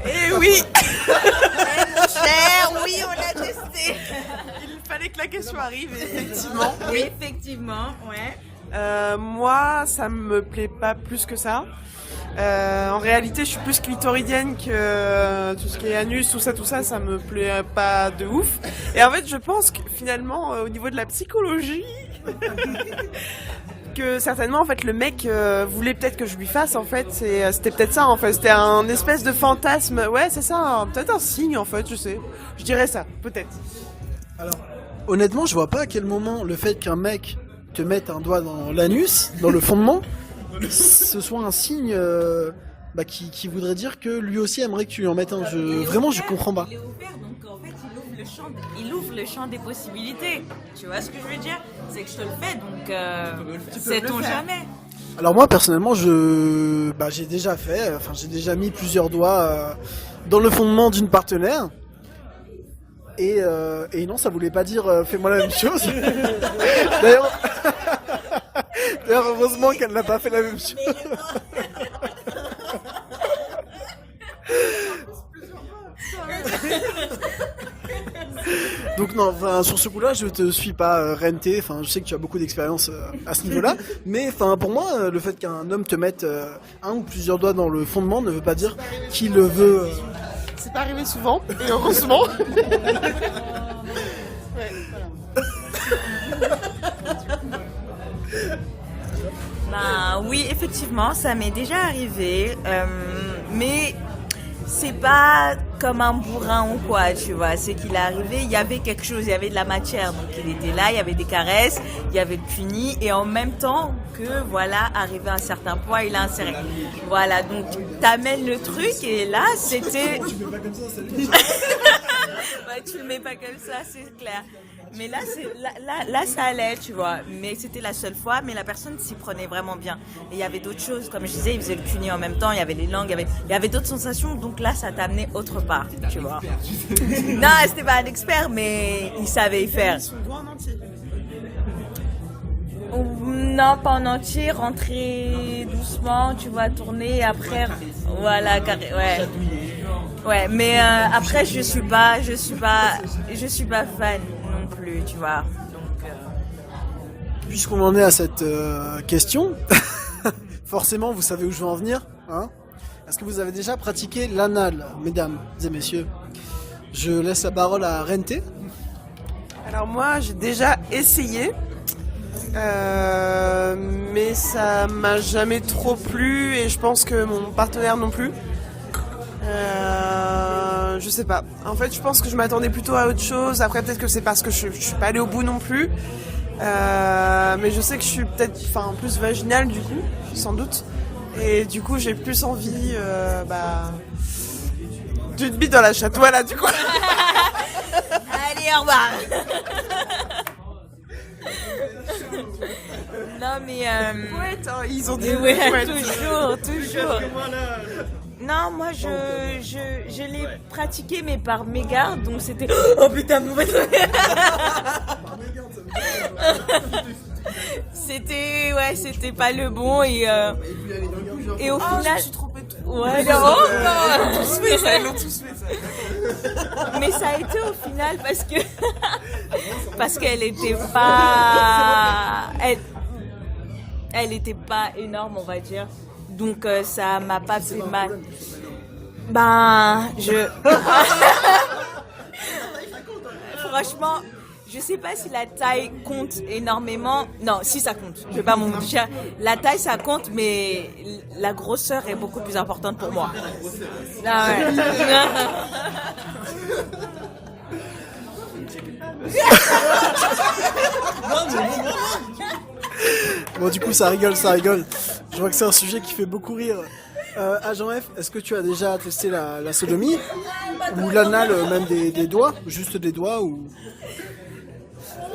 Eh oui. Cher, oui, on l'a testé. Il fallait que la question arrive, effectivement. Oui, effectivement, ouais. Moi, ça me plaît pas plus que ça. En réalité, je suis plus clitoridienne que tout ce qui est anus, tout ça, ça me plaît pas de ouf. Et en fait, je pense que finalement, au niveau de la psychologie, que certainement, en fait, le mec voulait peut-être que je lui fasse, en fait, c'était peut-être ça, en fait, c'était un espèce de fantasme. Ouais, c'est ça, peut-être un signe, en fait, je sais. Je dirais ça, peut-être. Alors, honnêtement, je vois pas à quel moment le fait qu'un mec te mette un doigt dans l'anus, dans le fondement, ce soit un signe qui voudrait dire que lui aussi aimerait que tu lui en mettes un. Vraiment, je comprends pas. Il est ouvert, donc en fait, il ouvre le champ des possibilités. Tu vois ce que je veux dire? C'est que je te le fais, donc sait-on jamais. Alors moi, personnellement, j'ai déjà fait, j'ai déjà mis plusieurs doigts dans le fondement d'une partenaire. Et non, ça voulait pas dire fais-moi la même chose. D'ailleurs, heureusement qu'elle n'a pas fait la même chose. Donc non, sur ce coup-là, je te suis pas renté. Je sais que tu as beaucoup d'expérience à ce niveau-là, mais pour moi, le fait qu'un homme te mette un ou plusieurs doigts dans le fondement ne veut pas dire qu'il le veut. C'est pas arrivé souvent, et heureusement. Oui, effectivement, ça m'est déjà arrivé, mais c'est pas comme un bourrin ou quoi, tu vois. C'est qu'il est arrivé, il y avait quelque chose, il y avait de la matière, donc il était là, il y avait des caresses, il y avait le puni, et en même temps que, voilà, arrivé à un certain point, il a inséré. Voilà, donc t'amènes le truc, et là, c'était... Tu fais pas comme ça, Ouais, tu le mets pas comme ça, c'est clair. Mais là, là, ça allait, tu vois. Mais c'était la seule fois, mais la personne s'y prenait vraiment bien. Et il y avait d'autres choses, comme je disais, il faisait le puni en même temps, il y avait les langues, il y avait d'autres sensations, donc là, ça t'amenait autre part, tu vois. Non, c'était pas un expert, mais il savait y faire. Son doigt en entier. Non, pas en entier, rentrer doucement, tu vois, tourner, et après, voilà, carré, ouais. Ouais, mais après, je suis pas fan non plus, tu vois. Donc, Puisqu'on en est à cette question, forcément, vous savez où je veux en venir, hein? Est-ce que vous avez déjà pratiqué l'anal, mesdames et messieurs? Je laisse la parole à Renté. Alors moi, j'ai déjà essayé, mais ça m'a jamais trop plu et je pense que mon partenaire non plus. Je sais pas. En fait, je pense que je m'attendais plutôt à autre chose. Après, peut-être que c'est parce que je suis pas allée au bout non plus. Mais je sais que je suis peut-être, plus vaginale du coup, sans doute. Et du coup, j'ai plus envie, d'une bite dans la chatte. Voilà, du coup. allez, au revoir. Non, mais... Poète, hein, ils ont dit Ouais, poète. toujours. Non, moi je l'ai pratiqué mais par mégarde, donc c'était oh putain mauvais. C'était pas le bon et au final Je me suis trompée de trou. ouais, non, Ils l'ont tous fait ça. mais ça a été au final parce qu'elle était pas elle était pas énorme, on va dire. Donc ça m'a pas fait mal. Franchement, je sais pas si la taille compte énormément. Non, si ça compte. Je vais pas mentir. La taille ça compte, mais la grosseur est beaucoup plus importante pour moi. Ah ouais. Bon, du coup, ça rigole. Je vois que c'est un sujet qui fait beaucoup rire. Agent F, est-ce que tu as déjà testé la sodomie? Ou l'anal, même des doigts? Juste des doigts ou...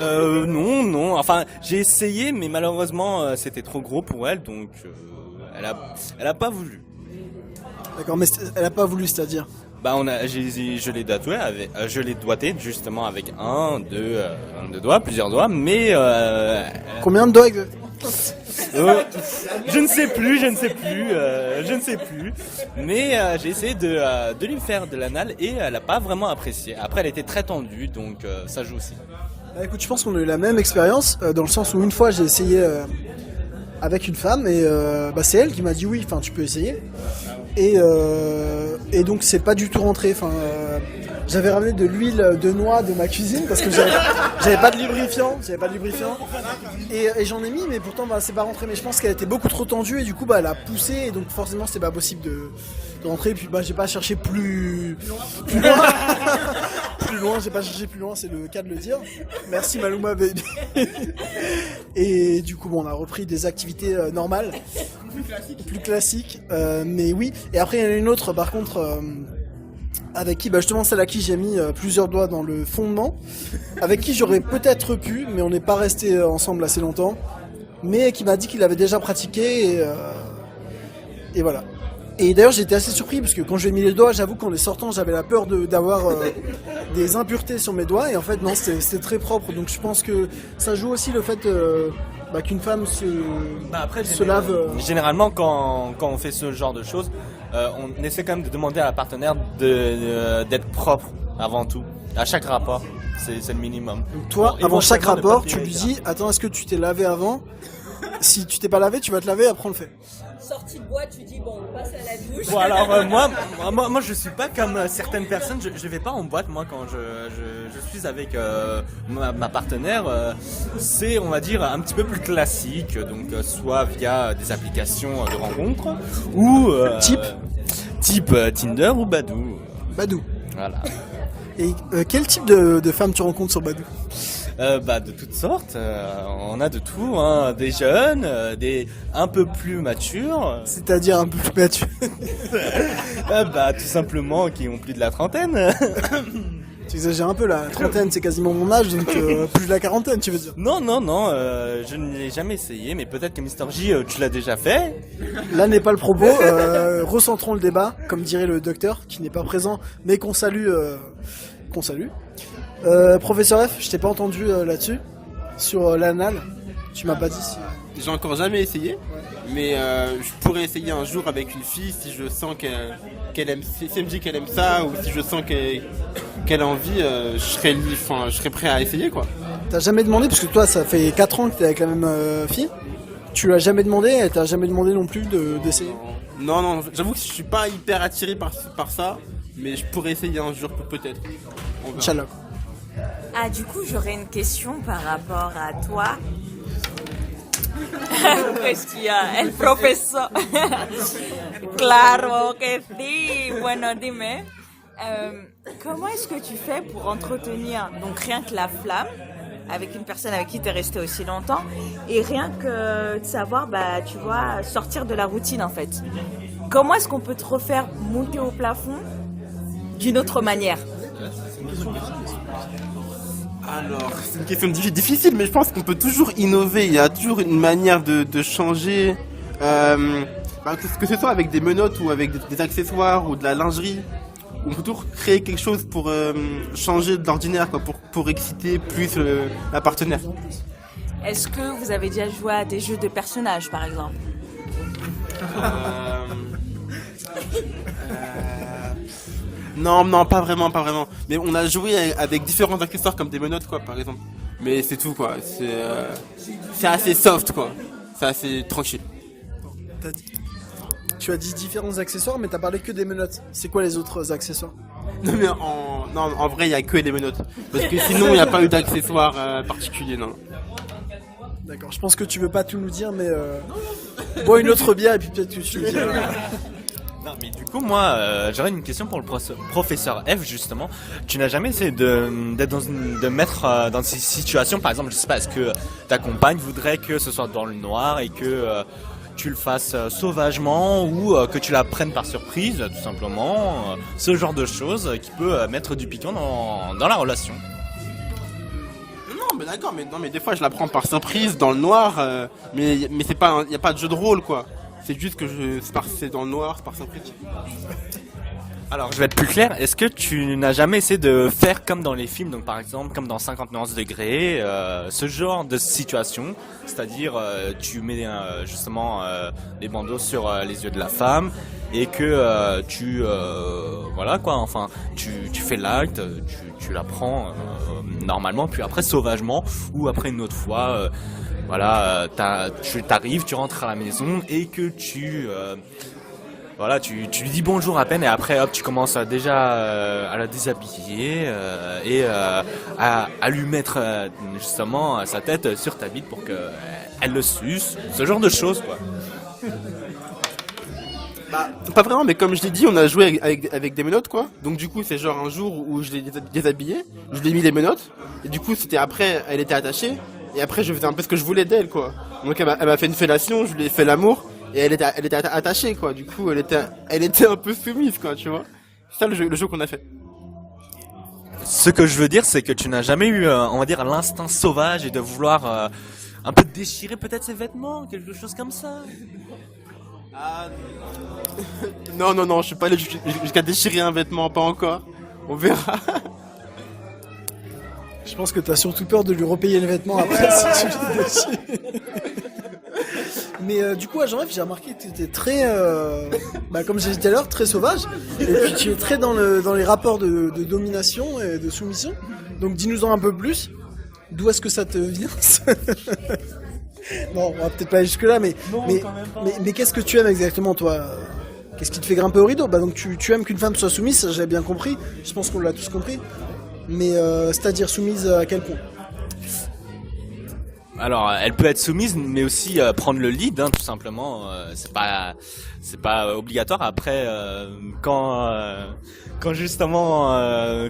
Non. Enfin, j'ai essayé, mais malheureusement, c'était trop gros pour elle, donc elle a pas voulu. D'accord, mais elle a pas voulu, c'est-à-dire? Je l'ai doigté justement avec deux doigts, plusieurs doigts, mais Combien de doigts exactement? Je ne sais plus. Mais j'ai essayé de lui faire de l'anal et elle n'a pas vraiment apprécié. Après, elle était très tendue, donc ça joue aussi. Bah, écoute, je pense qu'on a eu la même expérience, dans le sens où une fois j'ai essayé avec une femme et c'est elle qui m'a dit oui, enfin tu peux essayer. Et donc c'est pas du tout rentré. J'avais ramené de l'huile de noix de ma cuisine parce que j'avais pas de lubrifiant, et j'en ai mis, mais pourtant c'est pas rentré. Mais je pense qu'elle était beaucoup trop tendue et du coup elle a poussé et donc forcément c'était pas possible de rentrer. Et puis j'ai pas cherché plus loin. Plus loin, j'ai pas cherché plus loin, c'est le cas de le dire. Merci Maluma baby. Et du coup on a repris des activités normales, plus classiques, mais oui. Et après il y en a une autre par contre. Avec qui, justement celle à qui j'ai mis plusieurs doigts dans le fondement, avec qui j'aurais peut-être pu, mais on n'est pas resté ensemble assez longtemps, mais qui m'a dit qu'il avait déjà pratiqué, et voilà. Et d'ailleurs j'ai été assez surpris, parce que quand j'ai mis les doigts, j'avoue qu'en les sortant, j'avais la peur d'avoir des impuretés sur mes doigts, et en fait non, c'était très propre, donc je pense que ça joue aussi le fait qu'une femme se lave... Généralement, quand on fait ce genre de choses, on essaie quand même de demander à la partenaire d'être propre avant tout, à chaque rapport, c'est le minimum. Donc toi, avant chaque rapport, tu lui dis, attends, est-ce que tu t'es lavé avant? Si tu t'es pas lavé, tu vas te laver, après on le fait. Sortie de boîte, tu dis bon, on passe à la douche. Bon, alors moi je suis pas comme certaines personnes, je vais pas en boîte moi quand je suis avec ma partenaire, c'est on va dire un petit peu plus classique, donc soit via des applications de rencontres ou type Tinder ou Badoo. Badoo. Voilà. Et quel type de femmes tu rencontres sur Badoo? De toutes sortes, on a de tout, hein. Des jeunes, des un peu plus matures. C'est-à-dire un peu plus matures. Tout simplement qui ont plus de la trentaine. Tu exagères un peu, la trentaine c'est quasiment mon âge, donc plus de la quarantaine tu veux dire. Non, je ne l'ai jamais essayé, mais peut-être que Mr. J, tu l'as déjà fait. Là n'est pas le propos, recentrons le débat, comme dirait le docteur, qui n'est pas présent, mais qu'on salue. Professeur F, je t'ai pas entendu là-dessus, sur l'anal, tu m'as pas dit si... J'ai encore jamais essayé, mais je pourrais essayer un jour avec une fille si je sens qu'elle aime, si elle me dit qu'elle aime ça, ou si je sens qu'elle a envie, je serais prêt à essayer quoi. T'as jamais demandé, parce que toi ça fait 4 ans que t'es avec la même fille, tu l'as jamais demandé, et t'as jamais demandé non plus d'essayer? Non, j'avoue que je suis pas hyper attiré par ça, mais je pourrais essayer un jour peut-être. Inch'Allah. Ah, du coup, j'aurais une question par rapport à toi. Qu'est-ce qu'il y a? El profesor. Claro que sí. Bueno, dime. Comment est-ce que tu fais pour entretenir, donc rien que la flamme, avec une personne avec qui tu es resté aussi longtemps, et rien que de savoir, tu vois, sortir de la routine en fait. Comment est-ce qu'on peut te refaire monter au plafond d'une autre manière? Alors, c'est une question difficile, mais je pense qu'on peut toujours innover. Il y a toujours une manière de changer, que ce soit avec des menottes ou avec des accessoires ou de la lingerie. On peut toujours créer quelque chose pour changer de l'ordinaire, quoi, pour exciter plus la partenaire. Est-ce que vous avez déjà joué à des jeux de personnages, par exemple? Non, pas vraiment. Mais on a joué avec différents accessoires comme des menottes, quoi, par exemple. Mais c'est tout, quoi. C'est assez soft, quoi. C'est assez tranquille. Tu as dit différents accessoires, mais t'as parlé que des menottes. C'est quoi les autres accessoires? Non, mais en vrai, il y a que des menottes. Parce que sinon, il n'y a pas eu d'accessoires particuliers, non. D'accord, je pense que tu veux pas tout nous dire, mais bois une autre bière et puis peut-être que tu nous diras. Non, mais du coup, moi, j'aurais une question pour le professeur F, justement. Tu n'as jamais essayé de mettre dans ces situations, par exemple, je sais pas, est-ce que ta compagne voudrait que ce soit dans le noir et que tu le fasses sauvagement ou que tu la prennes par surprise, tout simplement, ce genre de choses qui peut mettre du piquant dans la relation. Non, mais d'accord, mais des fois je la prends par surprise dans le noir, mais c'est pas, y a pas de jeu de rôle, quoi. C'est juste que c'est dans le noir, c'est par surprise. Alors, je vais être plus clair. Est-ce que tu n'as jamais essayé de faire comme dans les films, donc par exemple comme dans 50 nuances degrés, ce genre de situation, c'est-à-dire tu mets justement les bandeaux sur les yeux de la femme et que voilà quoi, enfin tu fais l'acte, tu la prends normalement, puis après sauvagement ou après une autre fois, voilà, tu t'arrives, tu rentres à la maison et que voilà, tu lui dis bonjour à peine et après hop tu commences déjà à la déshabiller et à lui mettre justement sa tête sur ta bite pour que elle le suce, ce genre de choses quoi. Bah, pas vraiment, mais comme je l'ai dit, on a joué avec des menottes, quoi. Donc du coup, c'est genre un jour où je l'ai déshabillée, je lui ai mis les menottes, et du coup, c'était après, elle était attachée, et après, je faisais un peu ce que je voulais d'elle, quoi. Donc elle m'a fait une fellation, je lui ai fait l'amour, et elle était attachée, quoi. Du coup, elle était un peu soumise, quoi, tu vois. C'est ça le jeu qu'on a fait. Ce que je veux dire, c'est que tu n'as jamais eu, on va dire, l'instinct sauvage et de vouloir un peu déchirer peut-être ses vêtements, quelque chose comme ça. Non, je suis pas allé jusqu'à déchirer un vêtement, pas encore. On verra. Je pense que t'as surtout peur de lui repayer les vêtements après si tu les déchires. Mais du coup, à Jean-Yves, j'ai remarqué que tu étais très, comme j'ai dit tout à l'heure, très sauvage. Et puis tu es très dans les rapports de domination et de soumission. Donc dis-nous-en un peu plus. D'où est-ce que ça te vient Non, on va peut-être pas aller jusque-là, mais qu'est-ce que tu aimes exactement, toi? Qu'est-ce qui te fait grimper au rideau? Donc tu aimes qu'une femme soit soumise, ça j'avais bien compris. Je pense qu'on l'a tous compris. Mais c'est-à-dire soumise à quel point? Alors, elle peut être soumise, mais aussi prendre le lead, hein, tout simplement. C'est pas obligatoire. Après, quand justement,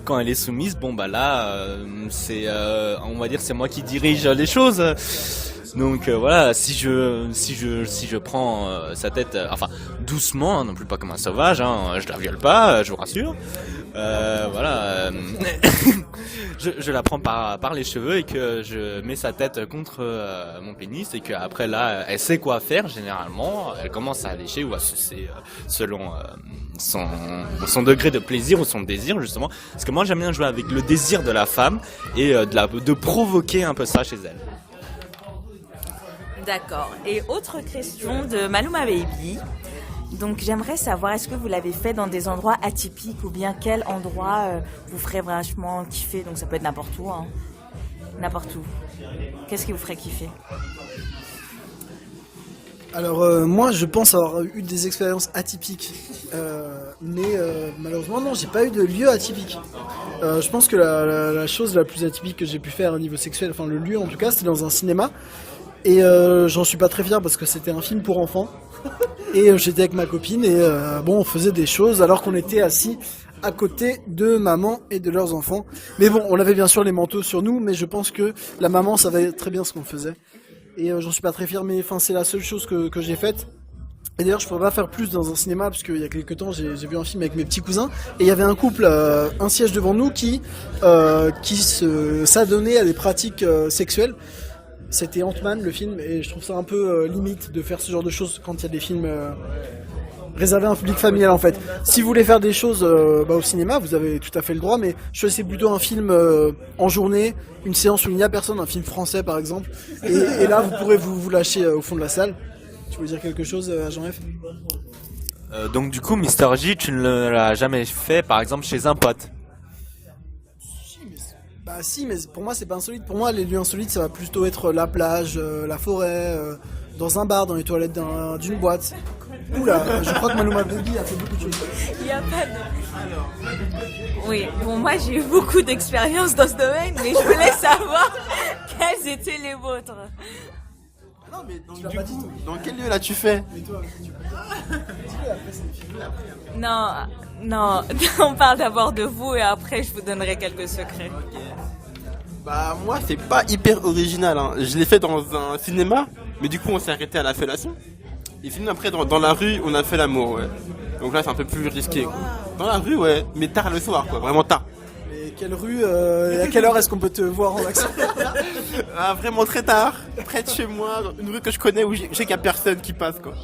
quand elle est soumise, bon bah là, c'est, on va dire, c'est moi qui dirige les choses. Donc voilà, si je prends sa tête, enfin doucement, hein, non plus pas comme un sauvage, hein, je la viole pas, je vous rassure. Voilà, je la prends par les cheveux et que je mets sa tête contre mon pénis et qu'après là, elle sait quoi faire généralement. Elle commence à lécher ou à sucer selon son degré de plaisir ou son désir justement. Parce que moi j'aime bien jouer avec le désir de la femme et de provoquer un peu ça chez elle. D'accord. Et autre question de Maluma Baby. Donc j'aimerais savoir, est-ce que vous l'avez fait dans des endroits atypiques ou bien quel endroit vous ferait vachement kiffer? Donc ça peut être n'importe où, hein. N'importe où. Qu'est-ce qui vous ferait kiffer? Alors moi je pense avoir eu des expériences atypiques, mais malheureusement non, j'ai pas eu de lieu atypique. Je pense que la chose la plus atypique que j'ai pu faire au niveau sexuel, enfin le lieu en tout cas, c'était dans un cinéma. Et j'en suis pas très fier parce que c'était un film pour enfants. Et j'étais avec ma copine et on faisait des choses alors qu'on était assis à côté de maman et de leurs enfants. Mais bon, on avait bien sûr les manteaux sur nous, mais je pense que la maman savait très bien ce qu'on faisait. Et j'en suis pas très fier, mais enfin c'est la seule chose que j'ai faite. Et d'ailleurs, je pourrais pas faire plus dans un cinéma parce qu'il y a quelques temps, j'ai vu un film avec mes petits cousins et il y avait un couple, un siège devant nous qui s'adonnait à des pratiques sexuelles. C'était Ant-Man le film et je trouve ça un peu limite de faire ce genre de choses quand il y a des films réservés à un public familial en fait. Si vous voulez faire des choses au cinéma, vous avez tout à fait le droit, mais choisissez plutôt un film en journée, une séance où il n'y a personne, un film français par exemple, et là vous pourrez vous lâcher au fond de la salle. Tu veux dire quelque chose à Jean-F? Donc du coup, Mister J, tu ne l'as jamais fait par exemple chez un pote? Bah si, mais pour moi c'est pas insolite. Pour moi les lieux insolites ça va plutôt être la plage, la forêt, dans un bar, dans les toilettes d'une boîte. Oula, je crois que Maluma Baby a fait beaucoup de choses. Il n'y a pas de... Oui, bon moi j'ai eu beaucoup d'expérience dans ce domaine, mais je voulais savoir quelles étaient les vôtres. Non mais donc, du coup, dans quel lieu là tu fais? Non, on parle d'abord de vous et après je vous donnerai quelques secrets. Okay. Bah moi c'est pas hyper original, hein. Je l'ai fait dans un cinéma, mais du coup on s'est arrêté à la fellation. Et sinon après dans la rue on a fait l'amour, ouais. Donc là c'est un peu plus risqué, quoi. Dans la rue ouais, mais tard le soir quoi, vraiment tard. Et quelle rue, et à quelle heure est-ce qu'on peut te voir en action? Ah vraiment très tard, près de chez moi, une rue que je connais où je sais qu'il y a personne qui passe quoi.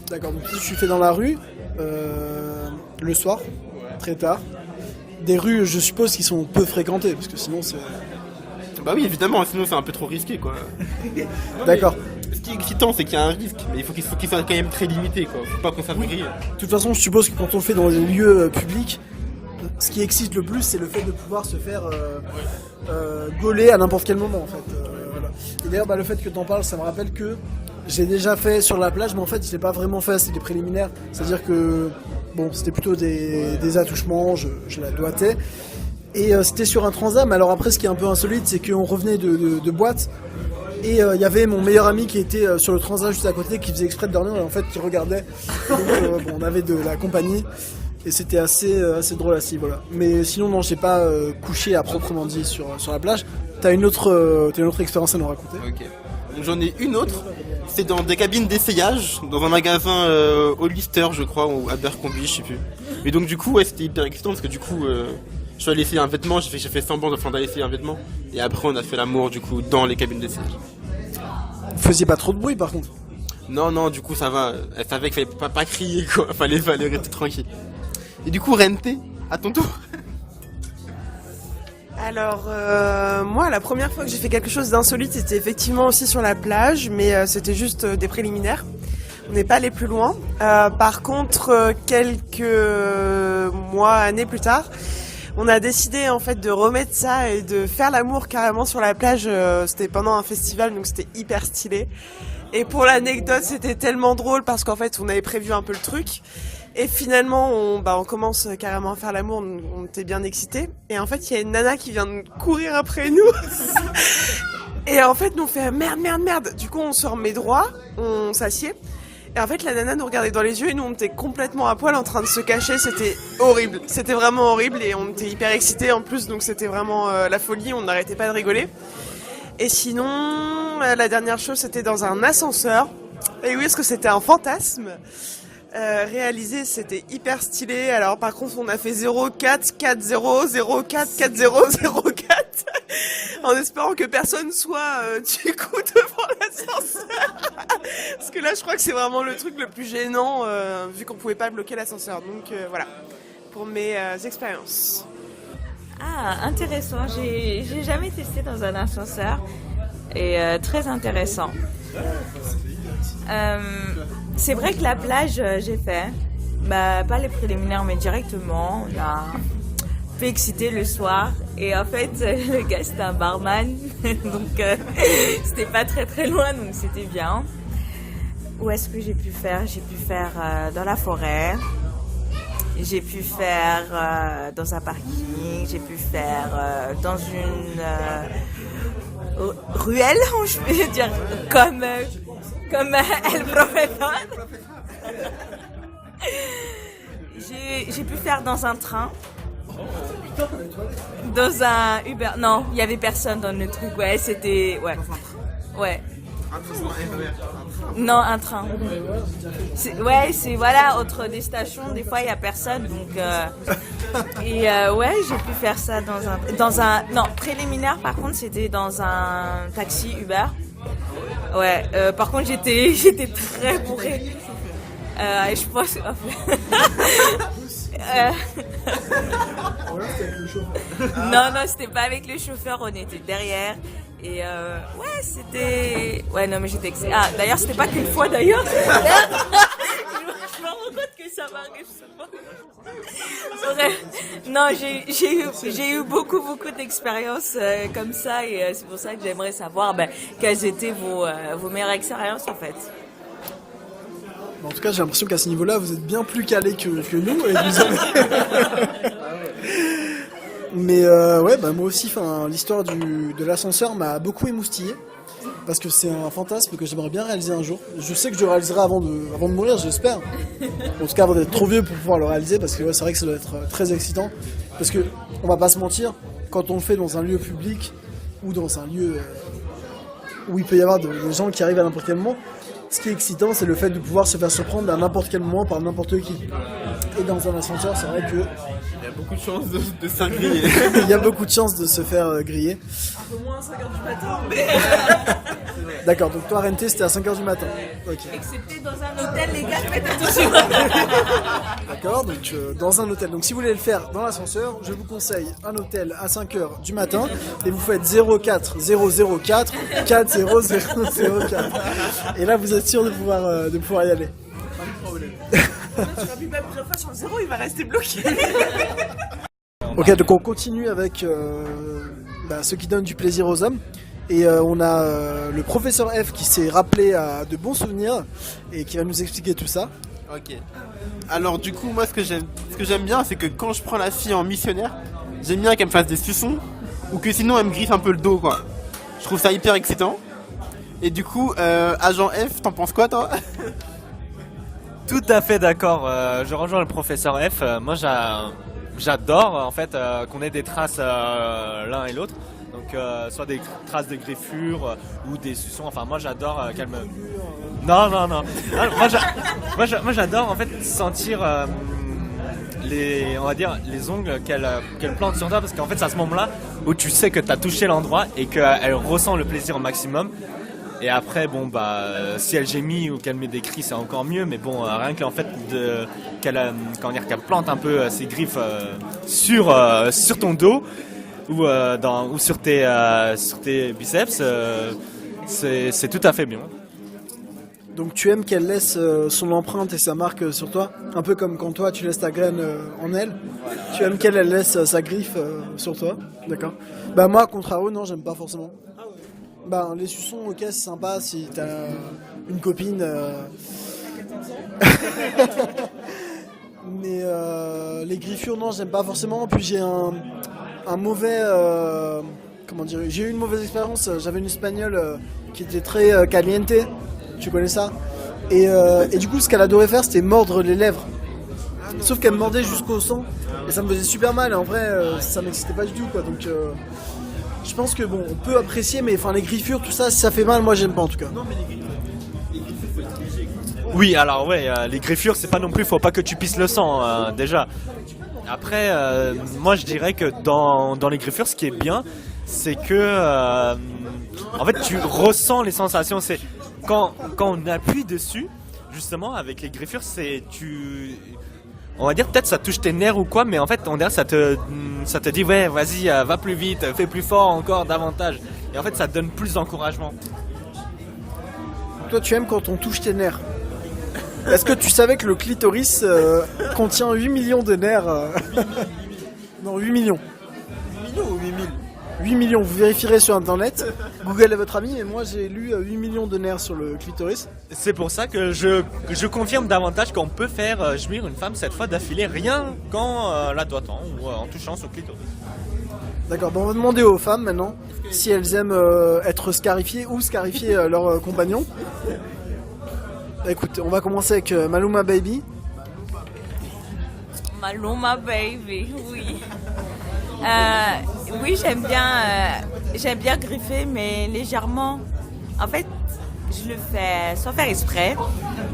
D'accord, donc tu fais dans la rue. le soir, très tard. Des rues, je suppose, qui sont peu fréquentées, parce que sinon c'est... Bah oui, évidemment, sinon c'est un peu trop risqué, quoi. D'accord. Ce qui est excitant, c'est qu'il y a un risque, mais il faut qu'il soit quand même très limité, quoi. Faut pas qu'on fasse griller. De toute façon, je suppose que quand on le fait dans des lieux publics, ce qui excite le plus, c'est le fait de pouvoir se faire gauler à n'importe quel moment, en fait. Voilà. Et d'ailleurs, le fait que t'en parles, ça me rappelle que j'ai déjà fait sur la plage, mais en fait, je l'ai pas vraiment fait, c'était des préliminaires. C'est-à-dire que, bon, c'était plutôt des attouchements, je la doigtais. Et c'était sur un transam. Alors après, ce qui est un peu insolite, c'est qu'on revenait de boîte. Et il y avait mon meilleur ami qui était sur le transam juste à côté, qui faisait exprès de dormir et en fait qui regardait. Donc on avait de la compagnie. Et c'était assez drôle aussi, voilà. Mais sinon, non, j'ai pas couché à proprement dit sur la plage. T'as une autre expérience à nous raconter? Ok. Donc, j'en ai une autre. C'est dans des cabines d'essayage, dans un magasin Hollister, je crois, ou Abercrombie, je sais plus. Et donc du coup, ouais, c'était hyper excitant parce que du coup, je suis allé essayer un vêtement, j'ai fait semblant d'aller essayer un vêtement. Et après, on a fait l'amour, du coup, dans les cabines d'essayage. Vous faisiez pas trop de bruit, par contre? Non, du coup, ça va. Elle savait qu'il fallait pas crier, quoi. Fallait rester tranquille. Et du coup, Renté, à ton tour. Alors, moi, la première fois que j'ai fait quelque chose d'insolite, c'était effectivement aussi sur la plage, mais c'était juste des préliminaires. On n'est pas allé plus loin. Par contre, quelques mois, années plus tard, on a décidé en fait de remettre ça et de faire l'amour carrément sur la plage. C'était pendant un festival, donc c'était hyper stylé. Et pour l'anecdote, c'était tellement drôle parce qu'en fait, on avait prévu un peu le truc. Et finalement, on commence carrément à faire l'amour, on était bien excités. Et en fait, il y a une nana qui vient de courir après nous. Et en fait, nous on fait merde. Du coup, on se remet droit, on s'assied. Et en fait, la nana nous regardait dans les yeux et nous on était complètement à poil en train de se cacher. C'était horrible. C'était vraiment horrible et on était hyper excités en plus. Donc c'était vraiment la folie, on n'arrêtait pas de rigoler. Et sinon, la dernière chose, c'était dans un ascenseur. Et oui, parce que c'était un fantasme. Réalisé, c'était hyper stylé. Alors par contre, on a fait 0440 0440 en espérant que personne soit du coup devant l'ascenseur. Parce que là, je crois que c'est vraiment le truc le plus gênant vu qu'on pouvait pas bloquer l'ascenseur. Donc voilà pour mes expériences. Ah, intéressant. J'ai jamais testé dans un ascenseur et très intéressant. C'est vrai que la plage, j'ai fait. Pas les préliminaires, mais directement. On a fait exciter le soir. Et en fait, le gars, c'était un barman. Donc, c'était pas très très loin, donc c'était bien. Où est-ce que j'ai pu faire? J'ai pu faire dans la forêt. J'ai pu faire dans un parking. J'ai pu faire dans une ruelle, je peux dire, comme El Profesor. J'ai pu faire dans un train. Dans un Uber. Non, il y avait personne dans le truc. Ouais, c'était... Ouais. Non, un train. C'est voilà, entre des stations, des fois il y a personne, donc et j'ai pu faire ça dans un non, préliminaire par contre, c'était dans un taxi Uber. Ouais, par contre j'étais très bourrée. Et je pense non, c'était pas avec le chauffeur, on était derrière. Et c'était... Ouais, non, mais j'étais excitée. Ah, d'ailleurs, c'était pas qu'une fois, d'ailleurs. Je me rends compte que ça m'arrive souvent. Bref. Non, j'ai eu beaucoup d'expériences comme ça. Et c'est pour ça que j'aimerais savoir quelles étaient vos meilleures expériences, en fait. En tout cas, j'ai l'impression qu'à ce niveau-là, vous êtes bien plus calés que nous. Et vous avez... Mais moi aussi, l'histoire de l'ascenseur m'a beaucoup émoustillé parce que c'est un fantasme que j'aimerais bien réaliser un jour. Je sais que je le réaliserai avant de mourir, j'espère. En tout cas, avant d'être trop vieux pour pouvoir le réaliser, parce que c'est vrai que ça doit être très excitant. Parce que on va pas se mentir, quand on le fait dans un lieu public ou dans un lieu où il peut y avoir des gens qui arrivent à n'importe quel moment, ce qui est excitant, c'est le fait de pouvoir se faire surprendre à n'importe quel moment par n'importe qui. Et dans un ascenseur, c'est vrai que il y a beaucoup de chances de se faire griller. Il y a beaucoup de chances de se faire griller. Un peu moins à 5h du matin, mais... D'accord, donc toi, Renté, c'était à 5h du matin. Ok. Excepté dans un hôtel, les gars, faites attention. D'accord, donc dans un hôtel. Donc si vous voulez le faire dans l'ascenseur, je vous conseille un hôtel à 5h du matin et vous faites 04004 40004. Et là vous êtes sûr de pouvoir y aller. Tu vas plus même plusieurs fois sur le zéro, il va rester bloqué. Ok, donc on continue avec ceux qui donnent du plaisir aux hommes. Et on a le professeur F qui s'est rappelé à de bons souvenirs et qui va nous expliquer tout ça. Ok. Alors du coup, moi ce que j'aime bien, c'est que quand je prends la fille en missionnaire, j'aime bien qu'elle me fasse des suçons ou que sinon elle me griffe un peu le dos, quoi. Je trouve ça hyper excitant. Et du coup, agent F, t'en penses quoi, toi? Tout à fait d'accord. Je rejoins le professeur F. Moi, j'adore en fait qu'on ait des traces l'un et l'autre. Donc, soit des traces de griffures ou des suçons. Enfin, moi, j'adore qu'elle me. Non. Moi, j'adore en fait sentir on va dire, les ongles qu'elle plante sur toi, parce qu'en fait, c'est à ce moment-là où tu sais que tu as touché l'endroit et qu'elle ressent le plaisir au maximum. Et après, bon, si elle gémit ou qu'elle met des cris, c'est encore mieux. Mais bon, rien que en fait qu'elle plante un peu ses griffes sur ton dos ou sur tes biceps, c'est tout à fait bien. Donc tu aimes qu'elle laisse son empreinte et sa marque sur toi, un peu comme quand toi tu laisses ta graine en elle. Tu aimes qu'elle laisse sa griffe sur toi, d'accord. Bah moi, contrario, non, j'aime pas forcément. Les suçons, ok, c'est sympa si t'as une copine. Mais les griffures, non, j'aime pas forcément. Puis j'ai un mauvais. Comment dire, j'ai eu une mauvaise expérience. J'avais une espagnole qui était très caliente. Tu connais ça? Et du coup, ce qu'elle adorait faire, c'était mordre les lèvres. Sauf qu'elle me mordait jusqu'au sang. Et ça me faisait super mal. Et en vrai, ça m'excitait pas du tout, quoi. Donc. Je pense que bon, on peut apprécier, mais enfin les griffures, tout ça, si ça fait mal, moi j'aime pas en tout cas. Non, mais les griffures, faut être léger. Oui, alors ouais, les griffures, c'est pas non plus, faut pas que tu pisses le sang déjà. Après, moi je dirais que dans les griffures, ce qui est bien, c'est que en fait tu ressens les sensations. C'est quand on appuie dessus, justement avec les griffures, on va dire peut-être ça touche tes nerfs ou quoi, mais en fait on dirait ça te dit ouais, vas-y, va plus vite, fais plus fort encore, davantage. Et en fait ça te donne plus d'encouragement. Toi tu aimes quand on touche tes nerfs. Est-ce que tu savais que le clitoris contient 8 millions de nerfs Non, 8 millions. 8 millions ou 8 000 8 millions, vous vérifierez sur internet. Google est votre ami, et moi j'ai lu 8 millions de nerfs sur le clitoris. C'est pour ça que je confirme davantage qu'on peut faire jouir une femme 7 fois d'affilée rien qu'en la doigtant ou en touchant son clitoris. D'accord, on va demander aux femmes maintenant si elles aiment être scarifiées ou scarifier leurs compagnons. Écoute, on va commencer avec Maluma Baby. Maluma Baby, oui. Oui, j'aime bien griffer, mais légèrement. En fait, je le fais sans faire exprès.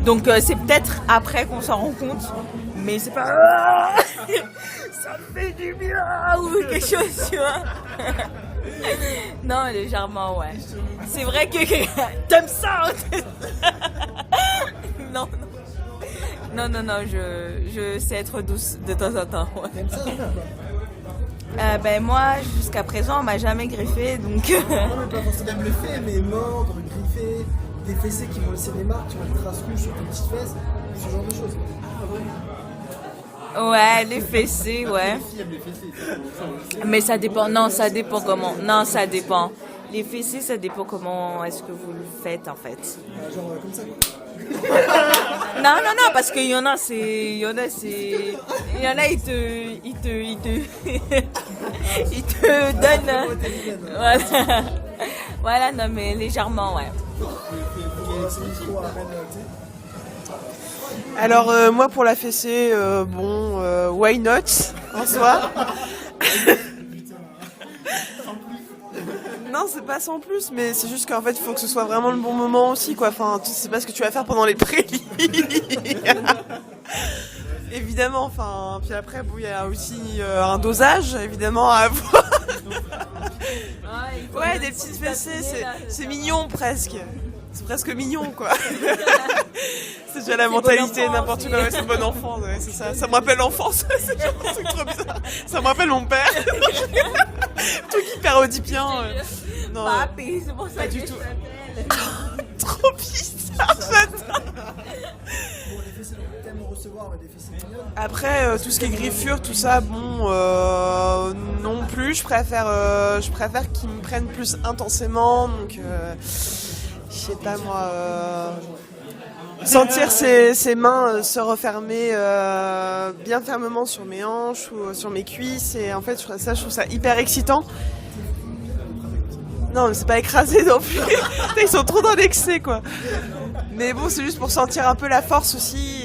Donc, c'est peut-être après qu'on s'en rend compte. Mais c'est pas... ça me fait du bien ou quelque chose, tu vois. Non, légèrement, ouais. C'est vrai que... T'aimes ça Non, je sais être douce de temps en temps. Ouais. T'aimes ça? Moi, jusqu'à présent, on m'a jamais griffé, donc... Non, mais pas forcément le fait, mais mordre, griffer, des fessées qui vont laisser des marques, tu vois, des traces rouges sur tes petites fesses, ce genre de choses. Ouais, les fessées, ouais. Mais ça dépend, non, ça dépend comment. Non, ça dépend. Les fessées, ça dépend comment est-ce que vous le faites, en fait. Genre comme ça, quoi. Non, parce qu'il y en a, il y en a, ils te donnent. Voilà, non, mais légèrement, ouais. Alors moi pour la fessée, why not en soi. Non, c'est pas sans plus, mais c'est juste qu'en fait, il faut que ce soit vraiment le bon moment aussi, quoi. Enfin, tu sais pas ce que tu vas faire pendant les prélis. Évidemment, enfin, puis après, il y a aussi un dosage, évidemment, à avoir. Ouais, des petites fessées, c'est mignon presque. C'est presque mignon, quoi. C'est déjà la mentalité, n'importe quoi, ouais, c'est bon enfant, ouais, c'est ça. Ça me rappelle l'enfance, c'est genre un truc trop bizarre. Ça me rappelle mon père. Truc hyper oedipien. Non, Papi, c'est pour ça pas que du je tout. t'appelle. Trop bizarre, j'adore. Après, tout ce qui est griffure, tout ça, bon, non plus. Je préfère qu'ils me prennent plus intensément. Donc, je sais pas moi, sentir ses mains se refermer bien fermement sur mes hanches ou sur mes cuisses. Et en fait, je trouve ça hyper excitant. Non, mais c'est pas écrasé non plus. Ils sont trop dans l'excès, quoi. Mais bon, c'est juste pour sentir un peu la force aussi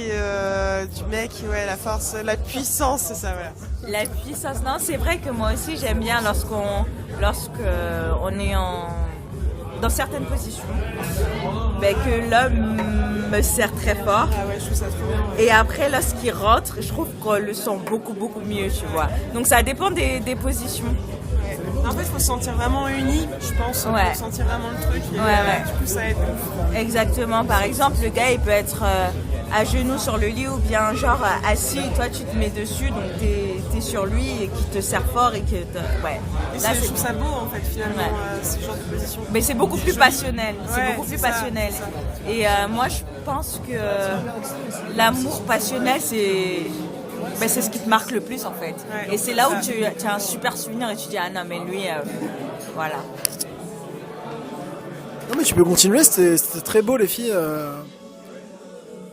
du mec, ouais, la force, la puissance, c'est ça, voilà. La puissance, non, c'est vrai que moi aussi j'aime bien lorsque on est dans certaines positions, ben, que l'homme me serre très fort. Ah ouais, je trouve ça trop bien. Ouais. Et après, lorsqu'il rentre, je trouve qu'on le sent beaucoup mieux, tu vois. Donc ça dépend des positions. En fait, il faut se sentir vraiment uni, je pense. Ouais. Faut sentir vraiment le truc. Et, Ouais. Du coup, ça aide. Exactement. Par exemple, le gars, il peut être à genoux sur le lit ou bien genre assis, et toi tu te mets dessus, donc t'es sur lui et qui te serre fort et que ouais. Et Là, je trouve ça beau en fait finalement, Ouais. ce genre de position. Mais c'est beaucoup plus passionnel. C'est Ouais, beaucoup plus c'est ça, passionnel. c'est ça. Et moi, je pense que l'amour passionnel, c'est ce qui te marque le plus en fait. Ouais, et c'est là où ça. tu as un super souvenir et tu dis ah non mais lui, voilà. Non mais tu peux continuer, c'était très beau les filles.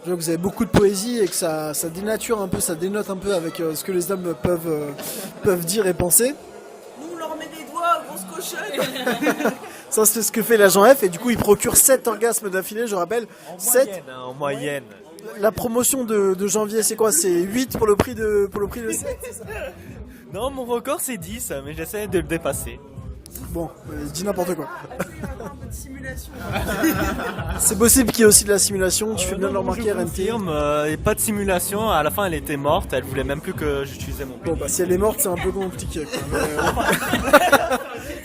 Je vois que vous avez beaucoup de poésie et que ça dénature un peu, ça dénote un peu avec ce que les hommes peuvent dire et penser. Nous, on leur met des doigts, grosse cochonne. Ça c'est ce que fait l'agent F et du coup il procure 7 orgasmes d'affilée, je rappelle. 7. En moyenne. La promotion de janvier c'est quoi? C'est 8 pour le prix de 7. Non, mon record c'est 10, mais j'essaie de le dépasser. Bon, dis n'importe quoi. Un peu de simulation. C'est possible qu'il y ait aussi de la simulation, tu fais bien de le Non, remarquer je RNT. confirme, et pas de simulation, à la fin elle était morte, elle voulait même plus que j'utilisais mon Bon bah si elle est morte c'est un peu compliqué quoi.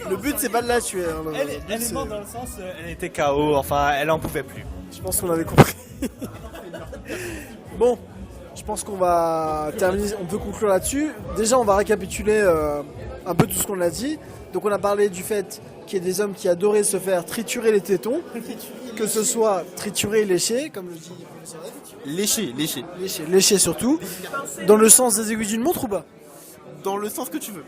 Le but c'est pas de la tuer. Hein, le Elle but, est c'est- morte dans le sens, elle était KO, enfin elle en pouvait plus. Je pense qu'on avait compris. Bon, je pense qu'on va terminer, on peut conclure là-dessus. Déjà, on va récapituler un peu tout ce qu'on a dit. Donc, on a parlé du fait qu'il y ait des hommes qui adoraient se faire triturer les tétons, que ce soit triturer et lécher, comme le dit le professeur F. Lécher surtout. Dans le sens des aiguilles d'une montre ou pas? Dans le sens que tu veux.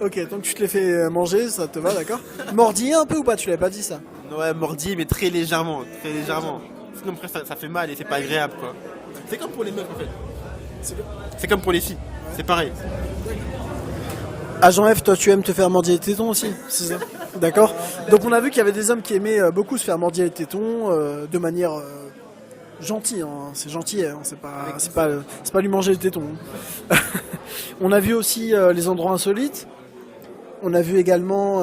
Ok, donc tu te les fais manger, ça te va, d'accord? Mordiller un peu ou pas? Tu l'avais pas dit ça? Ouais, mordi, mais très légèrement, très légèrement. Sinon après ça fait mal et c'est pas agréable quoi. C'est comme pour les meufs en fait. C'est comme pour les filles, c'est pareil. Agent F, toi tu aimes te faire mordiller les tétons aussi, c'est ça? D'accord. Donc on a vu qu'il y avait des hommes qui aimaient beaucoup se faire mordiller les tétons de manière gentille, hein. C'est gentil, hein. C'est pas lui manger les tétons. Hein. On a vu aussi les endroits insolites. On a vu également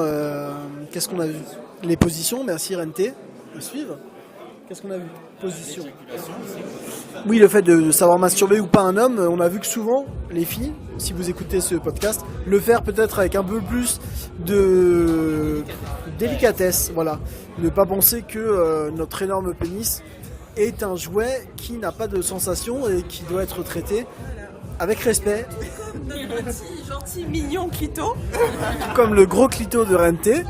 qu'est-ce qu'on a vu? Les positions, merci RNT de suivre. Qu'est-ce qu'on a vu? Position. Oui, le fait de savoir masturber ou pas un homme, on a vu que souvent, les filles, si vous écoutez ce podcast, le faire peut-être avec un peu plus de délicatesse, voilà. Ne pas penser que notre énorme pénis est un jouet qui n'a pas de sensation et qui doit être traité avec respect, Notre petit, gentil, mignon clito. comme le gros clito de RNT.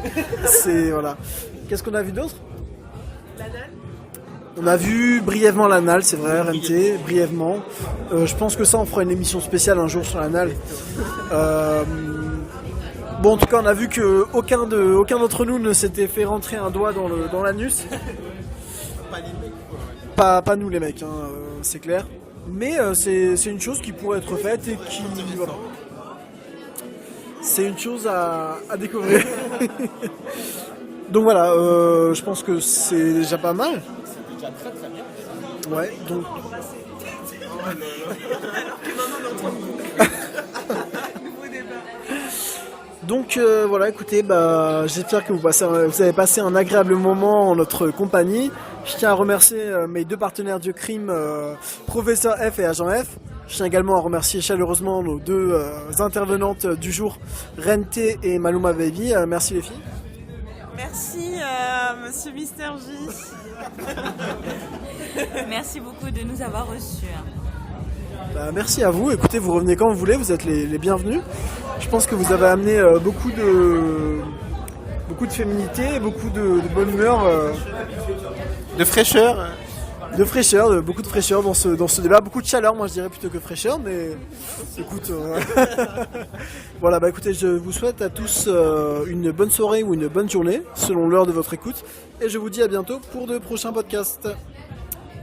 C'est voilà. Qu'est-ce qu'on a vu d'autre? On a vu brièvement l'anal, c'est vrai, RNT, brièvement. Je pense que ça, on fera une émission spéciale un jour sur l'anal. Bon, en tout cas, on a vu que aucun d'entre nous ne s'était fait rentrer un doigt dans l'anus. Pas nous les mecs, hein, c'est clair. Mais c'est une chose qui pourrait être faite et qui... Voilà. C'est une chose à découvrir. Donc voilà, je pense que c'est déjà pas mal. Ouais, donc... Donc voilà, écoutez, j'espère que vous avez passé un agréable moment en notre compagnie. Je tiens à remercier mes deux partenaires du crime, Professeur F et Agent F. Je tiens également à remercier chaleureusement nos deux intervenantes du jour, Rente et Maluma Baby. Merci les filles. Merci, monsieur Mister J. Merci beaucoup de nous avoir reçus. Bah, merci à vous. Écoutez, vous revenez quand vous voulez, vous êtes les bienvenus. Je pense que vous avez amené beaucoup de féminité, beaucoup de bonne humeur, De fraîcheur. beaucoup de fraîcheur dans ce débat, beaucoup de chaleur, moi je dirais plutôt que fraîcheur, mais écoute, voilà, bah écoutez, je vous souhaite à tous une bonne soirée ou une bonne journée, selon l'heure de votre écoute, et je vous dis à bientôt pour de prochains podcasts.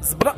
Zbra.